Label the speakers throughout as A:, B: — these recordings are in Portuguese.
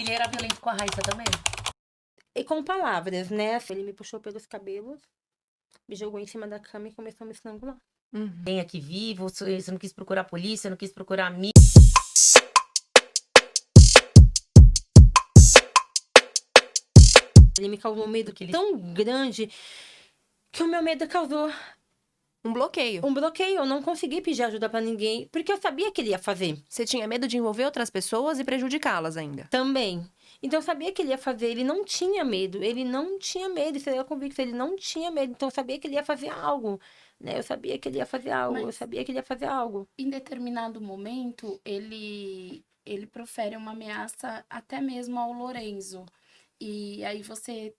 A: Ele era violento com a Raíssa também?
B: E com palavras, né? Ele me puxou pelos cabelos, me jogou em cima da cama e começou a me estrangular.
A: Tem aqui vivo, você não quis procurar a polícia, não quis procurar a mídia.
B: Ele me causou um medo tão grande que o meu medo causou
C: Um bloqueio.
B: um bloqueio. Eu não consegui pedir ajuda pra ninguém, porque eu sabia que ele ia fazer
C: Você tinha medo de envolver outras pessoas e prejudicá-las ainda.
B: também. Então eu sabia que ele ia fazer, ele não tinha medo, isso era convicto, ele não tinha medo, então eu sabia que ele ia fazer algo, né? Eu sabia que ele ia fazer algo, eu
D: Mas-
B: sabia que ele ia fazer algo.
D: Em determinado momento, ele profere uma ameaça até mesmo ao Lorenzo. E aí você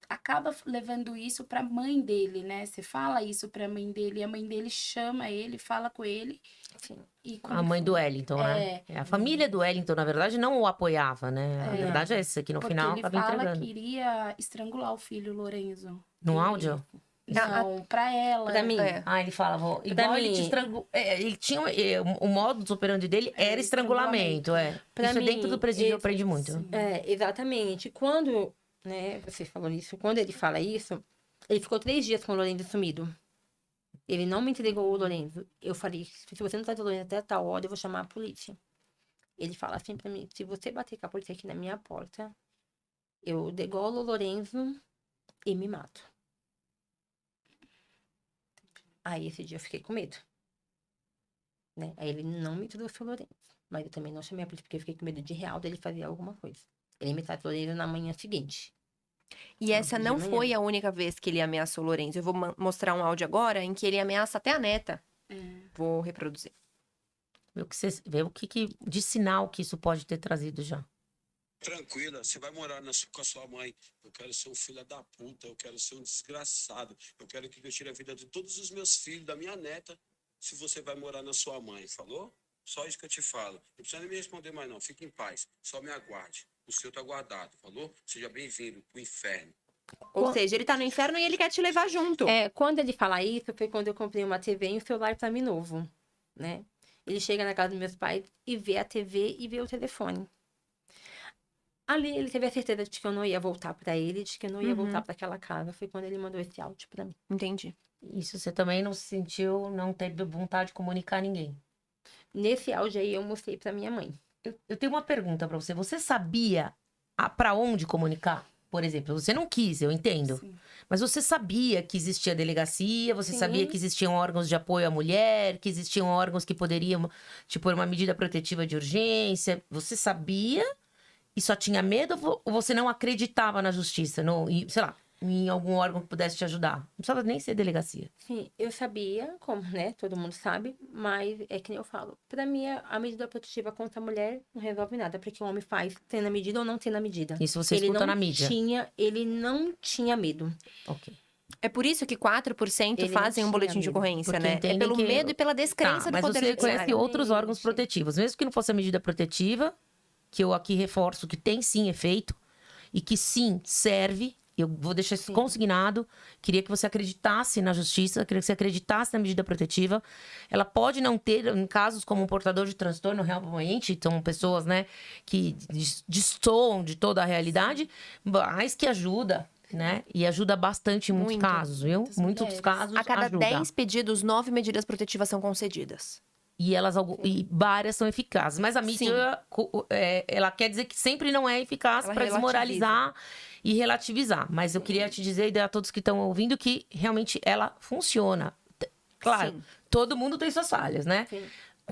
D: acaba levando isso pra mãe dele, né? Você fala isso pra mãe dele, e a mãe dele chama ele, fala com ele.
B: Assim,
D: E
A: A mãe do Wellington, né? A família do Wellington, na verdade, não o apoiava, né? A verdade é essa, que no
D: porque
A: final
D: ele
A: acaba
D: fala
A: entregando.
D: que iria estrangular o filho Lorenzo.
A: No
D: E-
A: áudio?
D: Não, pra ela.
B: pra mim.
C: É.
A: Ah, ele falava, igual ele te
B: mim-
A: estrangulou. Ele tinha. O modus operandi dele era estrangulamento, é.
B: Pra
A: Isso é dentro
B: mim,
A: do presídio, eu
B: esse-
A: aprendi muito.
D: Sim.
B: Exatamente. Quando, né, você falou isso, quando ele fala isso, ele ficou 3 dias com o Lorenzo sumido. Ele não me entregou o Lorenzo. Eu falei, se você não traz o Lorenzo até tal hora, eu vou chamar a polícia. Ele fala assim pra mim, se você bater com a polícia aqui na minha porta, eu degolo o Lorenzo e me mato. Aí esse dia eu fiquei com medo. Né? Aí ele não me trouxe o Lorenzo. Mas eu também não chamei a polícia, porque eu fiquei com medo de real dele fazer alguma coisa. Ele me traz o Lorenzo na manhã seguinte.
C: E essa
B: de
C: não
B: manhã.
C: foi a única vez que ele ameaçou o Lorenzo. Eu vou mostrar um áudio agora em que ele ameaça até a neta. Vou reproduzir.
A: Vê o que de sinal que isso pode ter trazido já.
E: Tranquila, você vai morar com a sua mãe. Eu quero ser um filho da puta, eu quero ser um desgraçado. Eu quero que eu tire a vida de todos os meus filhos, da minha neta, se você vai morar na sua mãe, falou? Só isso que eu te falo. Não precisa nem me responder mais não, fique em paz. Só me aguarde. O seu tá guardado, falou? Seja bem-vindo pro inferno.
C: Ou seja, ele tá no inferno e ele quer te levar junto.
B: Quando ele fala isso, foi quando eu comprei uma TV e um celular pra mim novo, né? Ele chega na casa dos meus pais e vê a TV e vê o telefone. Ali ele teve a certeza de que eu não ia voltar pra ele, de que eu não ia voltar pra aquela casa. Foi quando ele mandou esse áudio pra mim.
C: Entendi.
A: Isso você também não se sentiu, não teve vontade de comunicar a ninguém.
B: Nesse áudio aí eu mostrei pra minha mãe.
A: Eu tenho uma pergunta pra você. Você sabia pra onde comunicar? Por exemplo, você não quis, eu entendo.
D: Sim.
A: Mas você sabia que existia delegacia, você
B: Sim.
A: sabia que existiam órgãos de apoio à mulher, que existiam órgãos que poderiam te pôr uma medida protetiva de urgência. Você sabia e só tinha medo ou você não acreditava na justiça? Sei lá, em algum órgão que pudesse te ajudar? Não precisava nem ser delegacia.
B: Sim, eu sabia, como, né, todo mundo sabe, mas é que nem eu falo. Pra mim, a medida protetiva contra a mulher não resolve nada, porque o homem faz tendo a medida ou não tendo a medida.
A: Isso você
B: Ele
A: escuta
B: não
A: na mídia.
B: Ele não tinha medo.
A: Ok.
C: É por isso que 4%
B: Ele não
C: fazem um
B: tinha
C: boletim de
B: medo,
C: ocorrência,
A: porque
C: né? É
A: entendem
C: pelo
A: que-
C: medo e pela descrença
A: Tá,
C: do
A: mas
C: poder
A: você conhece
C: judiciário.
A: outros órgãos
B: Exatamente.
A: protetivos. Mesmo que não fosse a medida protetiva, que eu aqui reforço que tem sim efeito e que sim serve. Eu vou deixar isso consignado. Queria que você acreditasse na justiça, queria que você acreditasse na medida protetiva. Ela pode não ter, em casos como um portador de transtorno realmente, são pessoas, né, que destoam de toda a realidade, mas que ajuda, né? E ajuda bastante em muitos
C: Muito.
A: casos, viu?
D: Muitas
A: Muitos
D: mulheres.
A: casos
C: A cada
A: ajuda.
C: 10 pedidos, 9 medidas protetivas são concedidas.
A: E várias são eficazes. Mas a mídia, ela quer dizer que sempre não é eficaz
C: Ela
A: para desmoralizar e relativizar. Mas eu queria te dizer e dar a todos que estão ouvindo que realmente ela funciona. Claro,
C: Sim.
A: todo mundo tem suas falhas, né?
B: Sim.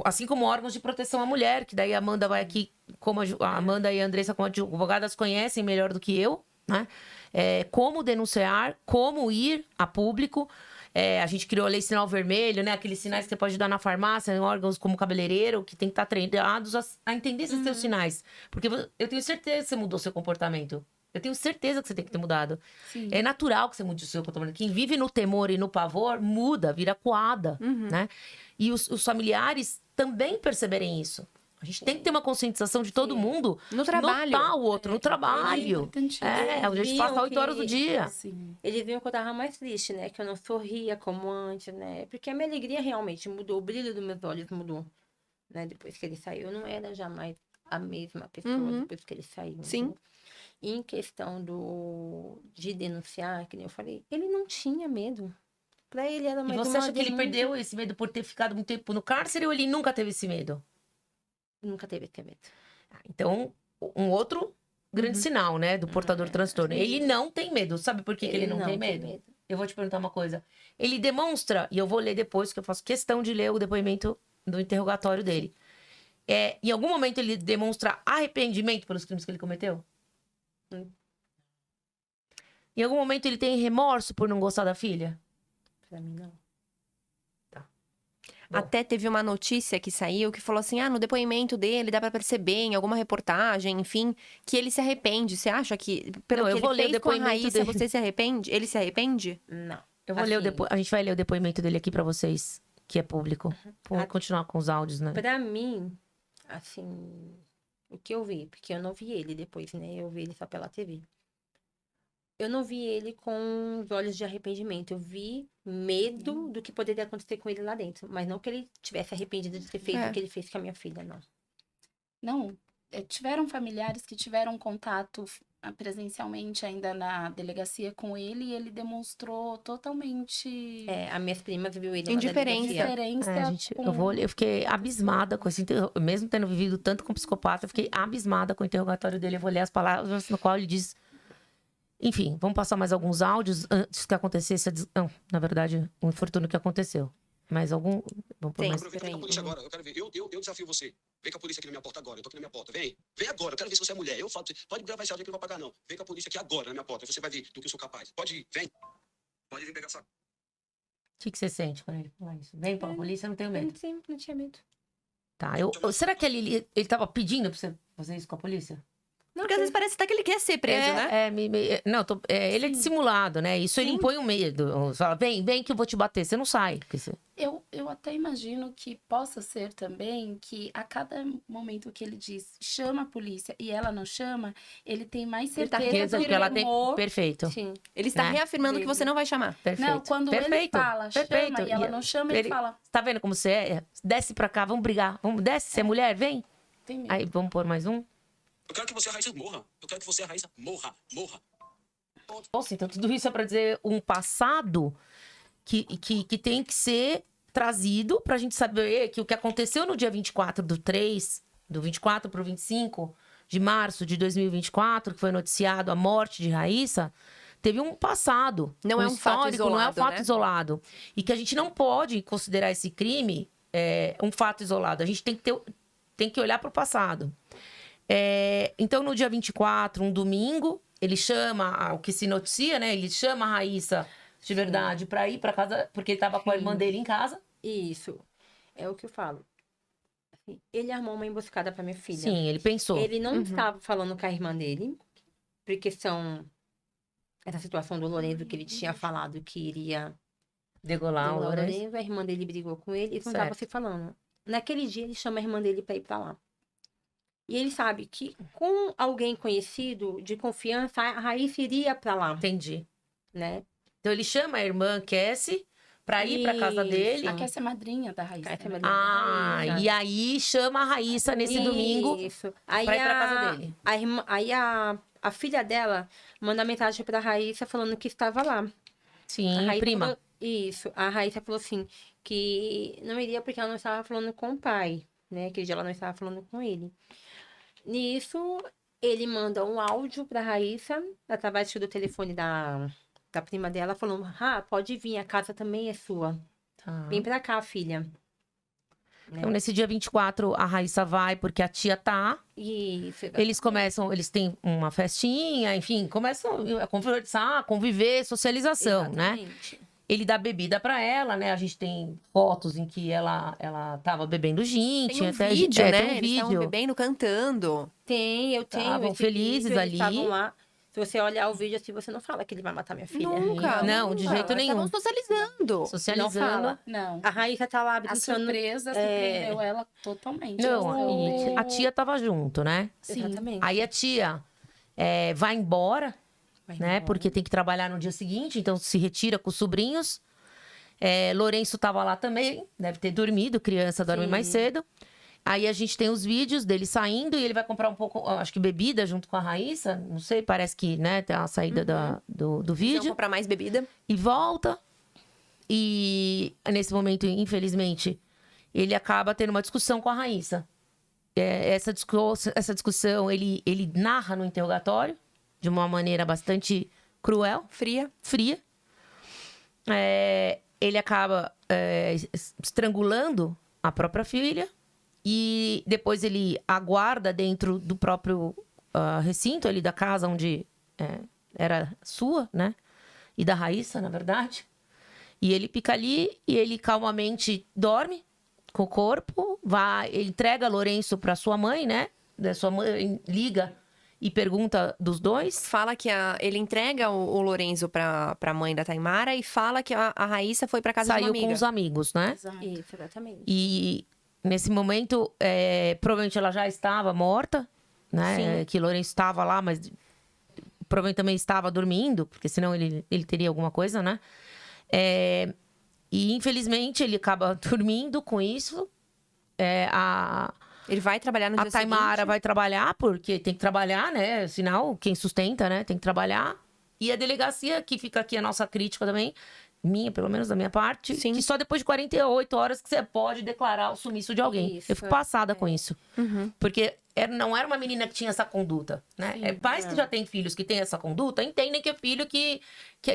A: Assim como órgãos de proteção à mulher, que daí a Amanda vai aqui, como a Amanda e a Andressa, como advogadas, conhecem melhor do que eu, né? Como denunciar, como ir a público. A gente criou a Lei Sinal Vermelho, né? Aqueles sinais que você pode dar na farmácia, em órgãos como cabeleireiro, que tem que estar treinados a entender esses seus sinais. Porque eu tenho certeza que você mudou seu comportamento. Eu tenho certeza que você tem que ter mudado.
D: Sim.
A: É natural que você mude o seu comportamento. Quem vive no temor e no pavor, muda, vira coada, né? E os familiares também perceberem isso. A gente tem que ter uma conscientização de todo mundo.
C: No trabalho.
A: Notar o outro, no trabalho.
D: importantíssimo.
A: A gente passa 8 horas do dia.
D: Sim.
B: Eles viam que eu tava mais triste, né? Que eu não sorria como antes, né? Porque a minha alegria realmente mudou, o brilho dos meus olhos mudou. Né? Depois que ele saiu, eu não era jamais a mesma pessoa depois que ele saiu.
C: Sim.
B: entendeu? E em questão de denunciar, que nem eu falei, ele não tinha medo. Pra ele era
A: E
B: mais
A: você
B: uma
A: acha que ele
B: denúncia.
A: perdeu esse medo por ter ficado muito tempo no cárcere ou ele nunca teve esse medo?
B: Nunca teve esse medo.
A: Então, um outro grande sinal, né, do portador transtorno. Ele não tem medo. Sabe por que ele não tem medo? Eu vou te perguntar uma coisa. Ele demonstra, e eu vou ler depois, que eu faço questão de ler o depoimento do interrogatório dele. Em algum momento ele demonstra arrependimento pelos crimes que ele cometeu? Em algum momento ele tem remorso por não gostar da filha?
B: Pra mim, não.
A: Bom.
C: Até teve uma notícia que saiu que falou assim: no depoimento dele dá pra perceber em alguma reportagem, enfim, que ele se arrepende. Você acha que, pelo
A: Não,
C: que
A: eu vou
C: ele
A: ler o
C: fez com a
A: depoimento
C: Raíssa,
A: dele.
C: você se arrepende? Ele se arrepende?
B: Não.
A: Eu vou ler
B: Assim,
A: a gente vai ler o depoimento dele aqui pra vocês, que é público. Vou continuar com os áudios, né?
B: Pra mim, assim, o que eu vi, porque eu não vi ele depois, né? Eu vi ele só pela TV. Eu não vi ele com os olhos de arrependimento. Eu vi medo do que poderia acontecer com ele lá dentro. Mas não que ele tivesse arrependido de ter feito o que ele fez com a minha filha, não.
D: Não, tiveram familiares que tiveram contato presencialmente ainda na delegacia com ele e ele demonstrou totalmente
B: As minhas primas viu ele
C: Indiferença.
B: na delegacia.
D: indiferença.
A: Eu fiquei abismada com esse mesmo tendo vivido tanto com psicopata, eu fiquei abismada com o interrogatório dele. Eu vou ler as palavras no qual ele diz. Enfim, vamos passar mais alguns áudios antes que acontecesse. Não, na verdade, o infortúnio que aconteceu. Mais algum? Vamos pôr
C: Tem.
A: mais.
E: Aproveita com a polícia agora. Eu quero ver. Eu desafio você. Vem com a polícia aqui na minha porta agora. Eu tô aqui na minha porta. Vem. Vem agora. Eu quero ver se você é mulher. Eu falo. Pode gravar esse áudio aqui, não vou pagar, não. Vem com a polícia aqui agora na minha porta. Você vai ver do que eu sou capaz. Pode ir. Vem. Pode vir pegar essa.
A: O que você sente quando ele fala isso? Vem pra polícia, eu não tenho medo.
B: Não tinha medo.
A: Tá, será que ele tava pedindo pra você fazer isso com a polícia?
C: Porque às vezes parece até que ele quer ser preso, né?
A: Ele é dissimulado, né? Isso ele
C: Sim.
A: impõe um medo. Fala, vem que eu vou te bater. Você não sai. Porque você...
D: Eu até imagino que possa ser também que a cada momento que ele diz chama a polícia e ela não chama, ele tem mais
C: Ele tá
D: certeza
A: Certeza que ela tem.
D: temor.
A: Perfeito.
B: Sim.
C: Ele está
A: Né?
C: reafirmando que você não vai chamar.
A: Perfeito.
D: Não, quando ele
A: Perfeito.
D: fala
A: Perfeito.
D: chama e ela não chama, ele fala,
A: Tá vendo como você é? Desce pra cá, vamos brigar. Desce, você é mulher, vem.
D: tem medo.
A: Aí, vamos pôr mais um.
E: Eu quero que você, a Raíssa, morra. Eu quero que você, a Raíssa, morra. Morra.
A: Nossa, então tudo isso é pra dizer um passado que tem que ser trazido pra gente saber que o que aconteceu no dia 24/3, do 24 pro 25 de março de 2024, que foi noticiado a morte de Raíssa, teve um passado.
C: Não é um fato
A: histórico, não é um
C: isolado,
A: fato
C: né?
A: isolado. E que a gente não pode considerar esse crime um fato isolado. A gente tem que olhar pro passado. Então, no dia 24, um domingo, ele chama, o que se noticia, né? Ele chama a Raíssa de verdade pra ir pra casa, porque ele tava com a irmã dele em casa.
B: Isso. É o que eu falo. Assim, ele armou uma emboscada pra minha filha.
A: Sim, ele pensou.
B: Ele não estava falando com a irmã dele, porque essa situação do Lorenzo que ele tinha falado que iria
A: Degolar o
B: degolar o
A: Lourenço.
B: Lorenzo, a irmã dele brigou com ele, eles não
A: Certo.
B: estavam se falando. Naquele dia, ele chama a irmã dele pra ir pra lá. E ele sabe que com alguém conhecido, de confiança, a Raíssa iria pra lá,
A: Entendi.
B: né?
A: Então, ele chama a irmã Cassie pra ir pra casa dele.
D: A Cassia é madrinha da Raíssa.
B: Essa é
D: né?
B: a madrinha da Raíssa.
A: E aí chama a Raíssa nesse domingo
B: Isso. Aí
A: pra ir pra casa dele.
B: A filha dela manda mensagem pra Raíssa falando que estava lá. A
A: Sim,
B: Raíssa
A: prima.
B: falou- isso. A Raíssa falou assim, que não iria porque ela não estava falando com o pai, né? Aquele dia ela não estava falando com ele. Nisso, ele manda um áudio pra Raíssa, através do telefone da prima dela, falando, pode vir, a casa também é sua.
A: Tá.
B: Vem pra cá, filha.
A: Então, nesse dia 24, a Raíssa vai porque a tia tá.
B: Isso.
A: Eles têm uma festinha, enfim, começam a conversar, conviver, socialização, né?
B: Exatamente.
A: Ele dá bebida pra ela, né? A gente tem fotos em que ela tava bebendo gin.
C: Tem
A: tinha
C: um
A: até
C: vídeo, né?
A: tem um
C: Eles estavam
A: vídeo.
C: bebendo, cantando.
B: Eu tenho.
A: Estavam
B: esse
A: felizes
B: vídeo,
A: ali.
B: eles estavam lá. Se você olhar o vídeo assim, você não fala que ele vai matar minha filha.
C: Nunca.
A: Não, de jeito
C: Eles
A: nenhum.
C: estavam socializando.
A: Socializando.
B: Não fala.
D: Não.
B: A Raíssa tá lá
D: A
B: brincando.
D: surpresa surpreendeu ela totalmente.
A: Não,
D: Ela
A: e a tia tava junto, né?
D: Sim.
B: Exatamente.
A: Aí a tia vai embora,
B: Vai
A: né?
B: embora.
A: Porque tem que trabalhar no dia seguinte, então se retira com os sobrinhos. Lourenço tava lá também, deve ter dormido, criança dorme
B: Sim.
A: mais cedo. Aí a gente tem os vídeos dele saindo e ele vai comprar um pouco, acho que bebida junto com a Raíssa. Não sei, parece que, né, tem a saída do
C: Vão
A: vídeo.
C: comprar mais bebida.
A: E volta. E nesse momento, infelizmente, ele acaba tendo uma discussão com a Raíssa. Essa discussão ele narra no interrogatório de uma maneira bastante cruel,
C: Fria.
A: fria. Ele acaba estrangulando a própria filha e depois ele aguarda dentro do próprio recinto ali da casa onde era sua, né? E da Raíssa, na verdade. E ele fica ali e ele calmamente dorme com o corpo, ele entrega Lourenço para sua mãe, né? Sua mãe liga e pergunta dos dois.
C: Fala que ele entrega o Lorenzo pra mãe da Taimara e fala que a Raíssa foi pra casa de uma
A: Saiu
C: amiga.
A: com os amigos, né?
D: Exato.
B: Isso, exatamente.
A: E nesse momento, provavelmente ela já estava morta, né? Que Lourenço estava lá, mas provavelmente também estava dormindo, porque senão ele teria alguma coisa, né? E infelizmente ele acaba dormindo com isso.
C: Ele vai trabalhar no dia
A: A Taimara
C: seguinte.
A: vai trabalhar, porque tem que trabalhar, né? Afinal, quem sustenta, né? Tem que trabalhar. E a delegacia, que fica aqui a nossa crítica também, pelo menos da minha parte,
C: Sim.
A: que só depois de 48 horas que você pode declarar o sumiço de alguém.
B: Isso,
A: Eu fico passada com isso.
C: Uhum.
A: Porque não era uma menina que tinha essa conduta, né? Pais que já têm filhos que têm essa conduta entendem que é filho que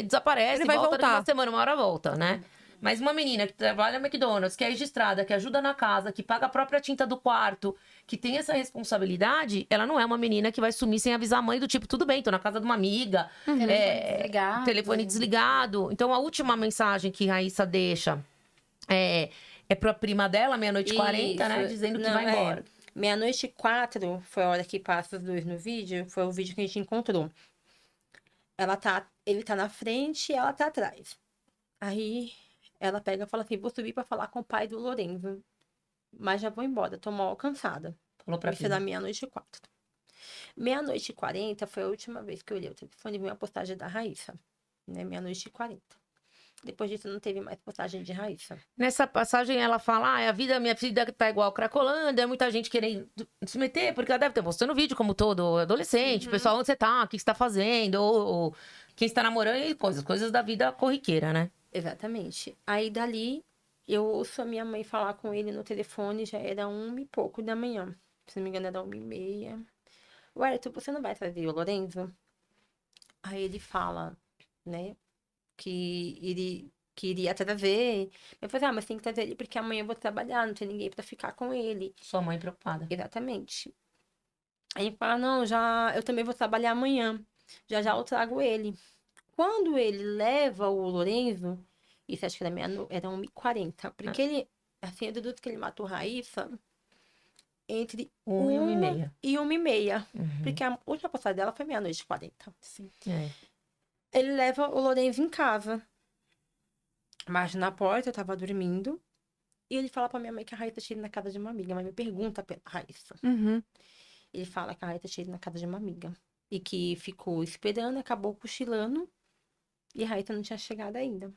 A: desaparece,
C: Ele vai
A: volta
C: voltar.
A: uma semana, uma hora volta, né? Mas uma menina que trabalha no McDonald's, que é registrada, que ajuda na casa, que paga a própria tinta do quarto, que tem essa responsabilidade, ela não é uma menina que vai sumir sem avisar a mãe do tipo, tudo bem, tô na casa de uma amiga.
D: Telefone desligado.
A: Telefone desligado. Então, a última mensagem que Raíssa deixa é pra prima dela, meia-noite e 40, né?
B: Isso.
A: Dizendo que
B: Não,
A: vai embora.
B: Meia-noite e 4 foi a hora que passa os dois no vídeo. Foi o vídeo que a gente encontrou. Ele tá na frente e ela tá atrás. Aí ela pega e fala assim: vou subir pra falar com o pai do Lorenzo. Mas já vou embora, tô mal cansada.
A: Falou pra
B: Isso é da
A: filha.
B: meia-noite e 4. Meia-noite e 40 foi a última vez que eu olhei o telefone e vi uma postagem da Raíssa. Né? Meia-noite e 40. Depois disso, não teve mais postagem de Raíssa.
A: Nessa passagem, ela fala: a vida da minha filha tá igual Cracolândia, muita gente querendo se meter, porque ela deve ter postando vídeo, como todo adolescente. Pessoal, onde você tá? O que você tá fazendo? Ou quem está namorando e coisas da vida corriqueira, né?
B: Exatamente. Aí, dali, eu ouço a minha mãe falar com ele no telefone, já era 1 e pouco da manhã. Se não me engano, era 1h30. Wellington, você não vai trazer o Lorenzo? Aí ele fala, né, que iria trazer. Eu falei, mas tem que trazer ele porque amanhã eu vou trabalhar, não tem ninguém pra ficar com ele.
A: Sua mãe preocupada.
B: Exatamente. Aí ele fala, não, eu também vou trabalhar amanhã. Já eu trago ele. Quando ele leva o Lorenzo, isso acho que era 1h40, porque ele, assim, eu deduzo que ele matou Raíssa entre
A: 1h30.
B: e 1h30.
A: Uhum.
B: Porque a última passagem dela foi meia-noite e 40.
D: Sim.
B: Ele leva o Lorenzo em casa. Mas na porta, eu tava dormindo. E ele fala pra minha mãe que a Raíssa tinha ido na casa de uma amiga. Mas me pergunta pela Raíssa.
C: Uhum.
B: Ele fala que a Raíssa tinha ido na casa de uma amiga. E que ficou esperando, acabou cochilando. E a Raíssa não tinha chegado ainda.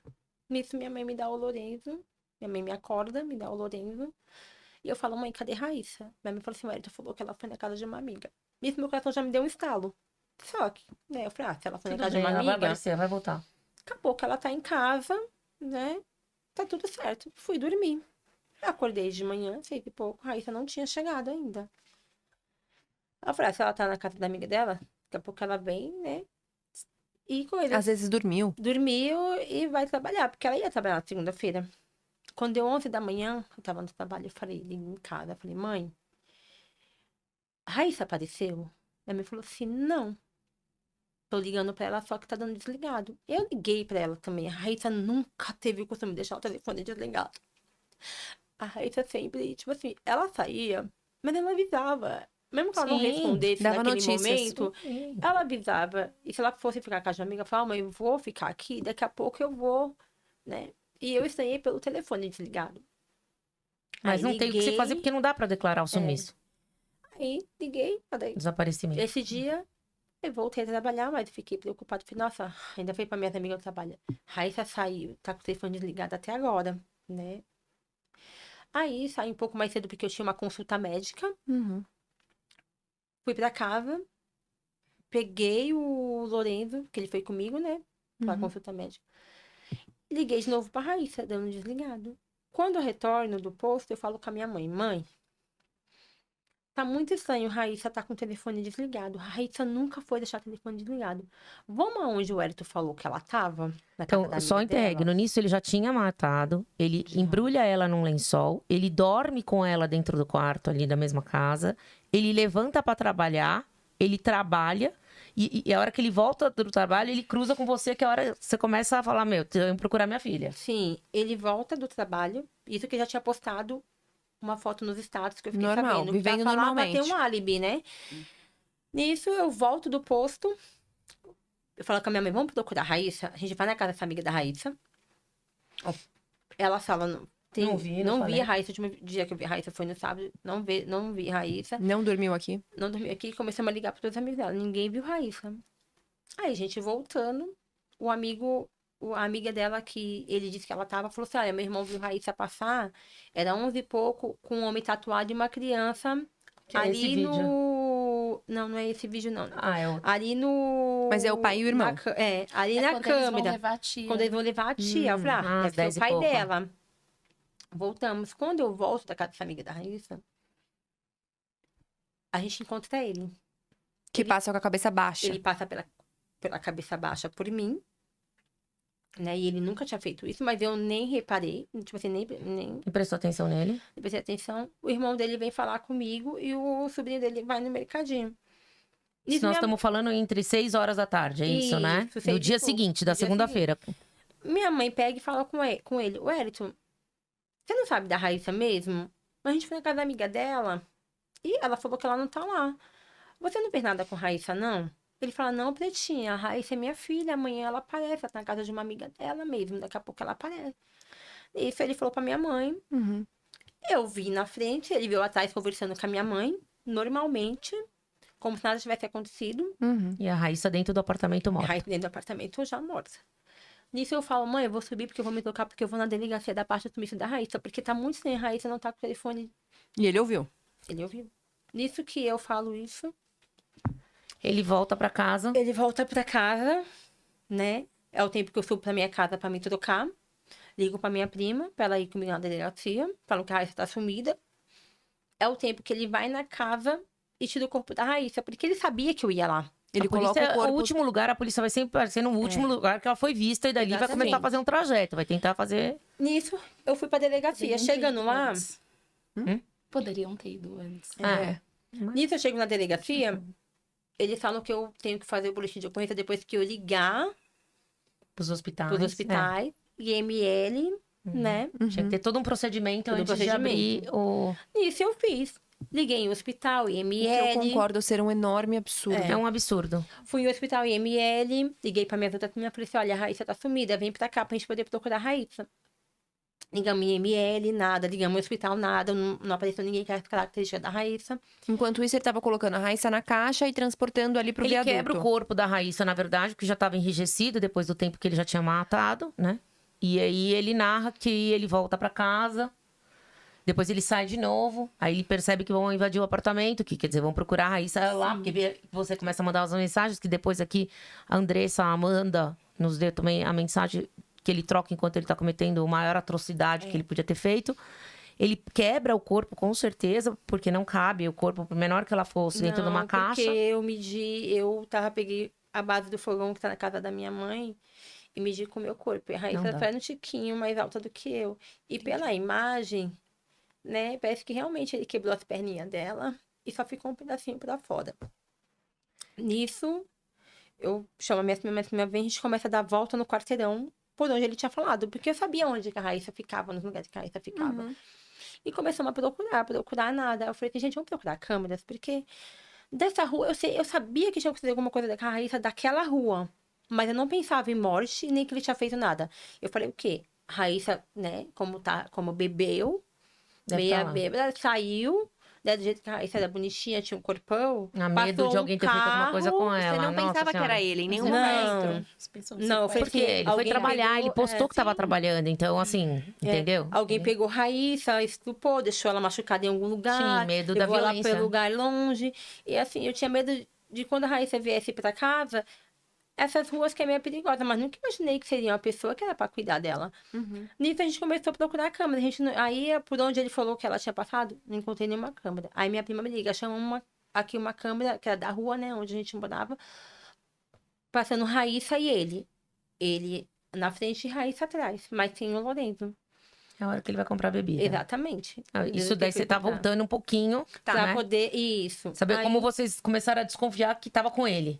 B: Nisso, minha mãe me dá o Lorenzo. Minha mãe me acorda, me dá o Lorenzo. E eu falo, mãe, cadê Raíssa? Minha mãe falou assim, Wellington falou que ela foi na casa de uma amiga. Nisso, meu coração já me deu um estalo. Só que, né, eu falei, se ela foi na
A: Tudo
B: casa
A: bem,
B: de uma
A: ela vai
B: amiga,
A: aparecer, vai voltar.
B: acabou que ela tá em casa, né? Tá tudo certo. Fui dormir. Acordei de manhã, 6 e pouco. Raíssa não tinha chegado ainda. Eu falei, se ela tá na casa da amiga dela, daqui a pouco ela vem, né? E coisa.
C: Às vezes dormiu.
B: Dormiu e vai trabalhar, porque ela ia trabalhar na segunda-feira. Quando deu 11 da manhã, eu tava no trabalho, eu falei, liguei em casa, eu falei, mãe, a Raíssa apareceu? Ela me falou assim, não. Tô ligando pra ela, só que tá dando desligado. Eu liguei pra ela também. A Raíssa nunca teve o costume de deixar o telefone desligado. A Raíssa sempre, tipo assim, ela saía, mas ela avisava. Mesmo que ela não
A: Sim,
B: respondesse
C: dava
B: naquele
C: notícias.
B: momento, ela avisava. E se ela fosse ficar com a minha amiga, eu falava, mãe, eu vou ficar aqui, daqui a pouco eu vou, né? E eu estranhei pelo telefone desligado.
A: Mas
B: Aí
A: não tem o que se fazer, porque não dá pra declarar o sumiço.
B: Aí liguei, falei,
A: Desaparecimento.
B: esse dia eu voltei a trabalhar, mas fiquei preocupada. Falei, nossa, ainda foi pra minhas amigas trabalhar. Raíssa saiu, tá com o telefone desligado até agora, né? Aí, saí um pouco mais cedo porque eu tinha uma consulta médica.
C: Uhum.
B: Fui pra casa, peguei o Lorenzo, que ele foi comigo, né? Pra
C: Uhum.
B: consulta médica. Liguei de novo pra Raíssa, dando desligado. Quando eu retorno do posto, eu falo com a minha mãe. Mãe, tá muito estranho, Raíssa tá com o telefone desligado. A Raíssa nunca foi deixar o telefone desligado. Vamos aonde o Hélito falou que ela tava? Na casa
A: Então,
B: da
A: só
B: amiga
A: interregno.
B: dela?
A: Nisso ele já tinha matado, ele embrulha ela num lençol, ele dorme com ela dentro do quarto ali da mesma casa, ele levanta pra trabalhar, ele trabalha, e a hora que ele volta do trabalho, ele cruza com você, que é a hora que você começa a falar, meu, tenho que procurar minha filha.
B: Sim, ele volta do trabalho. Isso que já tinha postado uma foto nos status que eu fiquei
C: Normal,
B: sabendo.
C: vivendo
B: pra falar, pra ter
C: normalmente.
B: um álibi, né? Nisso, eu volto do posto. Eu falo com a minha mãe, vamos procurar a Raíssa? A gente vai na casa dessa amiga da Raíssa. Ó, ela fala,
A: Não vi, não
B: vi
A: falei.
B: a Raíssa. O último dia que eu vi a Raíssa foi no sábado. Não vi a Raíssa.
C: Não dormiu aqui?
B: Não dormi aqui. Começamos a ligar para todos os amigos dela. Ninguém viu Raíssa. Aí, gente, voltando, a amiga dela que ele disse que ela tava, falou assim, olha, meu irmão viu Raíssa passar, era 11 e pouco, com um homem tatuado e uma criança
A: Que é esse
B: ali
A: vídeo.
B: no... Não é esse vídeo, não.
A: Ah, é o...
B: Ali no...
C: Mas é o pai e o irmão.
B: ali
D: É
B: na
D: quando eles vão
B: câmera.
D: levar a tia.
B: Quando eles vão levar a tia. Eu falei,
A: às
B: deve ser
A: 10
B: o
A: e
B: pai
A: pouco.
B: dela. Voltamos. Quando eu volto da casa dessa amiga da Raíssa, a gente encontra ele.
C: Que passa com a cabeça baixa.
B: Ele passa pela cabeça baixa por mim, né? E ele nunca tinha feito isso, mas eu nem reparei. Tipo assim, nem
A: E prestou atenção nele?
B: prestei atenção. O irmão dele vem falar comigo e o sobrinho dele vai no mercadinho.
A: Isso
B: Nisso,
A: nós
B: minha-
A: estamos falando entre 6 horas da tarde, é isso, né?
B: Isso, 6
A: No
B: e
A: dia
B: pouco.
A: seguinte, da
B: No dia
A: segunda-feira.
B: Minha mãe pega e fala com ele, o Wellington, você não sabe da Raíssa mesmo? A gente foi na casa da amiga dela e ela falou que ela não tá lá. Você não fez nada com a Raíssa, não? Ele fala, não, Pretinha, a Raíssa é minha filha, amanhã ela aparece, ela tá na casa de uma amiga dela mesmo, daqui a pouco ela aparece. Isso ele falou pra minha mãe.
C: Uhum.
B: Eu vi na frente, ele veio atrás conversando com a minha mãe, normalmente, como se nada tivesse acontecido.
C: Uhum.
A: E a Raíssa dentro do apartamento
B: A
A: morta.
B: Raíssa dentro do apartamento já morta. Nisso eu falo, mãe, eu vou subir porque eu vou me tocar, porque eu vou na delegacia da parte do sumiço da Raíssa, porque tá muito estranho, a Raíssa não tá com o telefone.
C: E ele ouviu.
B: Ele ouviu. Nisso que eu falo isso,
A: Ele volta pra casa.
B: ele volta pra casa, né? É o tempo que eu subo pra minha casa pra me trocar. Ligo pra minha prima, pra ela ir comigo na delegacia. Falo que a Raíssa tá sumida. É o tempo que ele vai na casa e tira o corpo da Raíssa, porque ele sabia que eu ia lá.
C: Ele
A: A polícia,
C: coloca o corpo...
A: o último lugar, a polícia vai sempre aparecer no último lugar que ela foi vista e dali vai começar a
B: Exatamente.
A: fazer um trajeto, vai tentar fazer.
B: Nisso, eu fui pra delegacia.
D: Poderiam ter
B: Chegando
D: ido
B: lá,
D: antes. Poderiam ter ido antes.
C: É.
B: nisso eu chego na delegacia, eles falam que eu tenho que fazer o boletim de ocorrência depois que eu ligar
A: Pros hospitais.
B: pros hospitais, IML, né?
A: É. Tinha que ter todo um procedimento
B: Todo um
A: antes de abrir o.
B: Nisso eu fiz. Liguei em hospital,
C: O que eu
B: IML.
C: concordo ser um enorme absurdo.
A: É um absurdo.
B: Fui no hospital IML, liguei pra minha outra prima e falei assim, olha, a Raíssa tá sumida, vem pra cá pra gente poder procurar a Raíssa. Ligamos em IML, nada. Ligamos no hospital, nada. Não apareceu ninguém com as características da Raíssa.
C: Enquanto isso, ele tava colocando a Raíssa na caixa e transportando ali pro
A: Ele
C: viaduto.
A: quebra o corpo da Raíssa, na verdade, porque já estava enrijecido depois do tempo que ele já tinha matado, né? E aí ele narra que ele volta pra casa. Depois ele sai de novo. Aí ele percebe que vão invadir o apartamento, que quer dizer, vão procurar a Raíssa lá, porque você começa a mandar as mensagens, que depois aqui a Andressa, a Amanda, nos deu também a mensagem que ele troca enquanto ele tá cometendo a maior atrocidade que ele podia ter feito. Ele quebra o corpo, com certeza, porque não cabe o corpo, por menor que ela fosse, dentro de uma
B: Não,
A: caixa.
B: porque peguei a base do fogão que tá na casa da minha mãe e medi com o meu corpo. E a
A: Não
B: Raíssa
A: dá.
B: foi no tiquinho mais alta do que eu. E pela imagem, né, parece que realmente ele quebrou as perninhas dela e só ficou um pedacinho pra fora. Nisso, eu chamo a minha prima vem, a gente começa a dar volta no quarteirão por onde ele tinha falado, porque eu sabia onde que a Raíssa ficava, nos lugares que a Raíssa ficava. E começamos a procurar nada. Eu falei, gente, vamos procurar câmeras, porque dessa rua, eu sabia que tinha acontecido alguma coisa com a Raíssa daquela rua, mas eu não pensava em morte, nem que ele tinha feito nada. Eu falei, o quê? A Raíssa, né, como bebeu,
A: Deve
B: meia
A: tá lá.
B: bêbada, saiu, né, do jeito que a Raíssa era bonitinha, tinha um corpão.
A: A medo
B: passou
A: de alguém ter feito alguma coisa com
C: Você
A: ela.
C: não
A: Nossa
C: pensava que
A: Senhora.
C: era ele em nenhum
B: Não.
C: momento.
D: As pessoas
B: Não,
D: se
B: foi
A: Porque
B: porque
A: ele foi
B: alguém
A: trabalhar,
B: pegou,
A: ele postou que tava trabalhando, então assim, entendeu?
B: Alguém pegou Raíssa, estuprou, deixou ela machucada em algum lugar.
A: Sim, medo da
B: levou ela
A: violência.
B: para um lugar longe. E assim, eu tinha medo de quando a Raíssa viesse para casa, essas ruas que é meio perigosa, mas nunca imaginei que seria uma pessoa que era para cuidar dela.
C: Uhum.
B: Nisso a gente começou a procurar a câmera. A gente aí, por onde ele falou que ela tinha passado, não encontrei nenhuma câmera. Aí minha prima me liga, chama aqui uma câmera, que era da rua, né, onde a gente morava, passando Raíssa e ele. Ele na frente e Raíssa atrás, mas sem o Lorenzo.
A: É a hora que ele vai comprar bebida.
B: Exatamente.
A: Ah, isso daí você tá voltando um pouquinho,
B: Pra
A: né?
B: poder. Isso.
A: Saber
B: Aí-
A: como vocês começaram a desconfiar que tava com ele.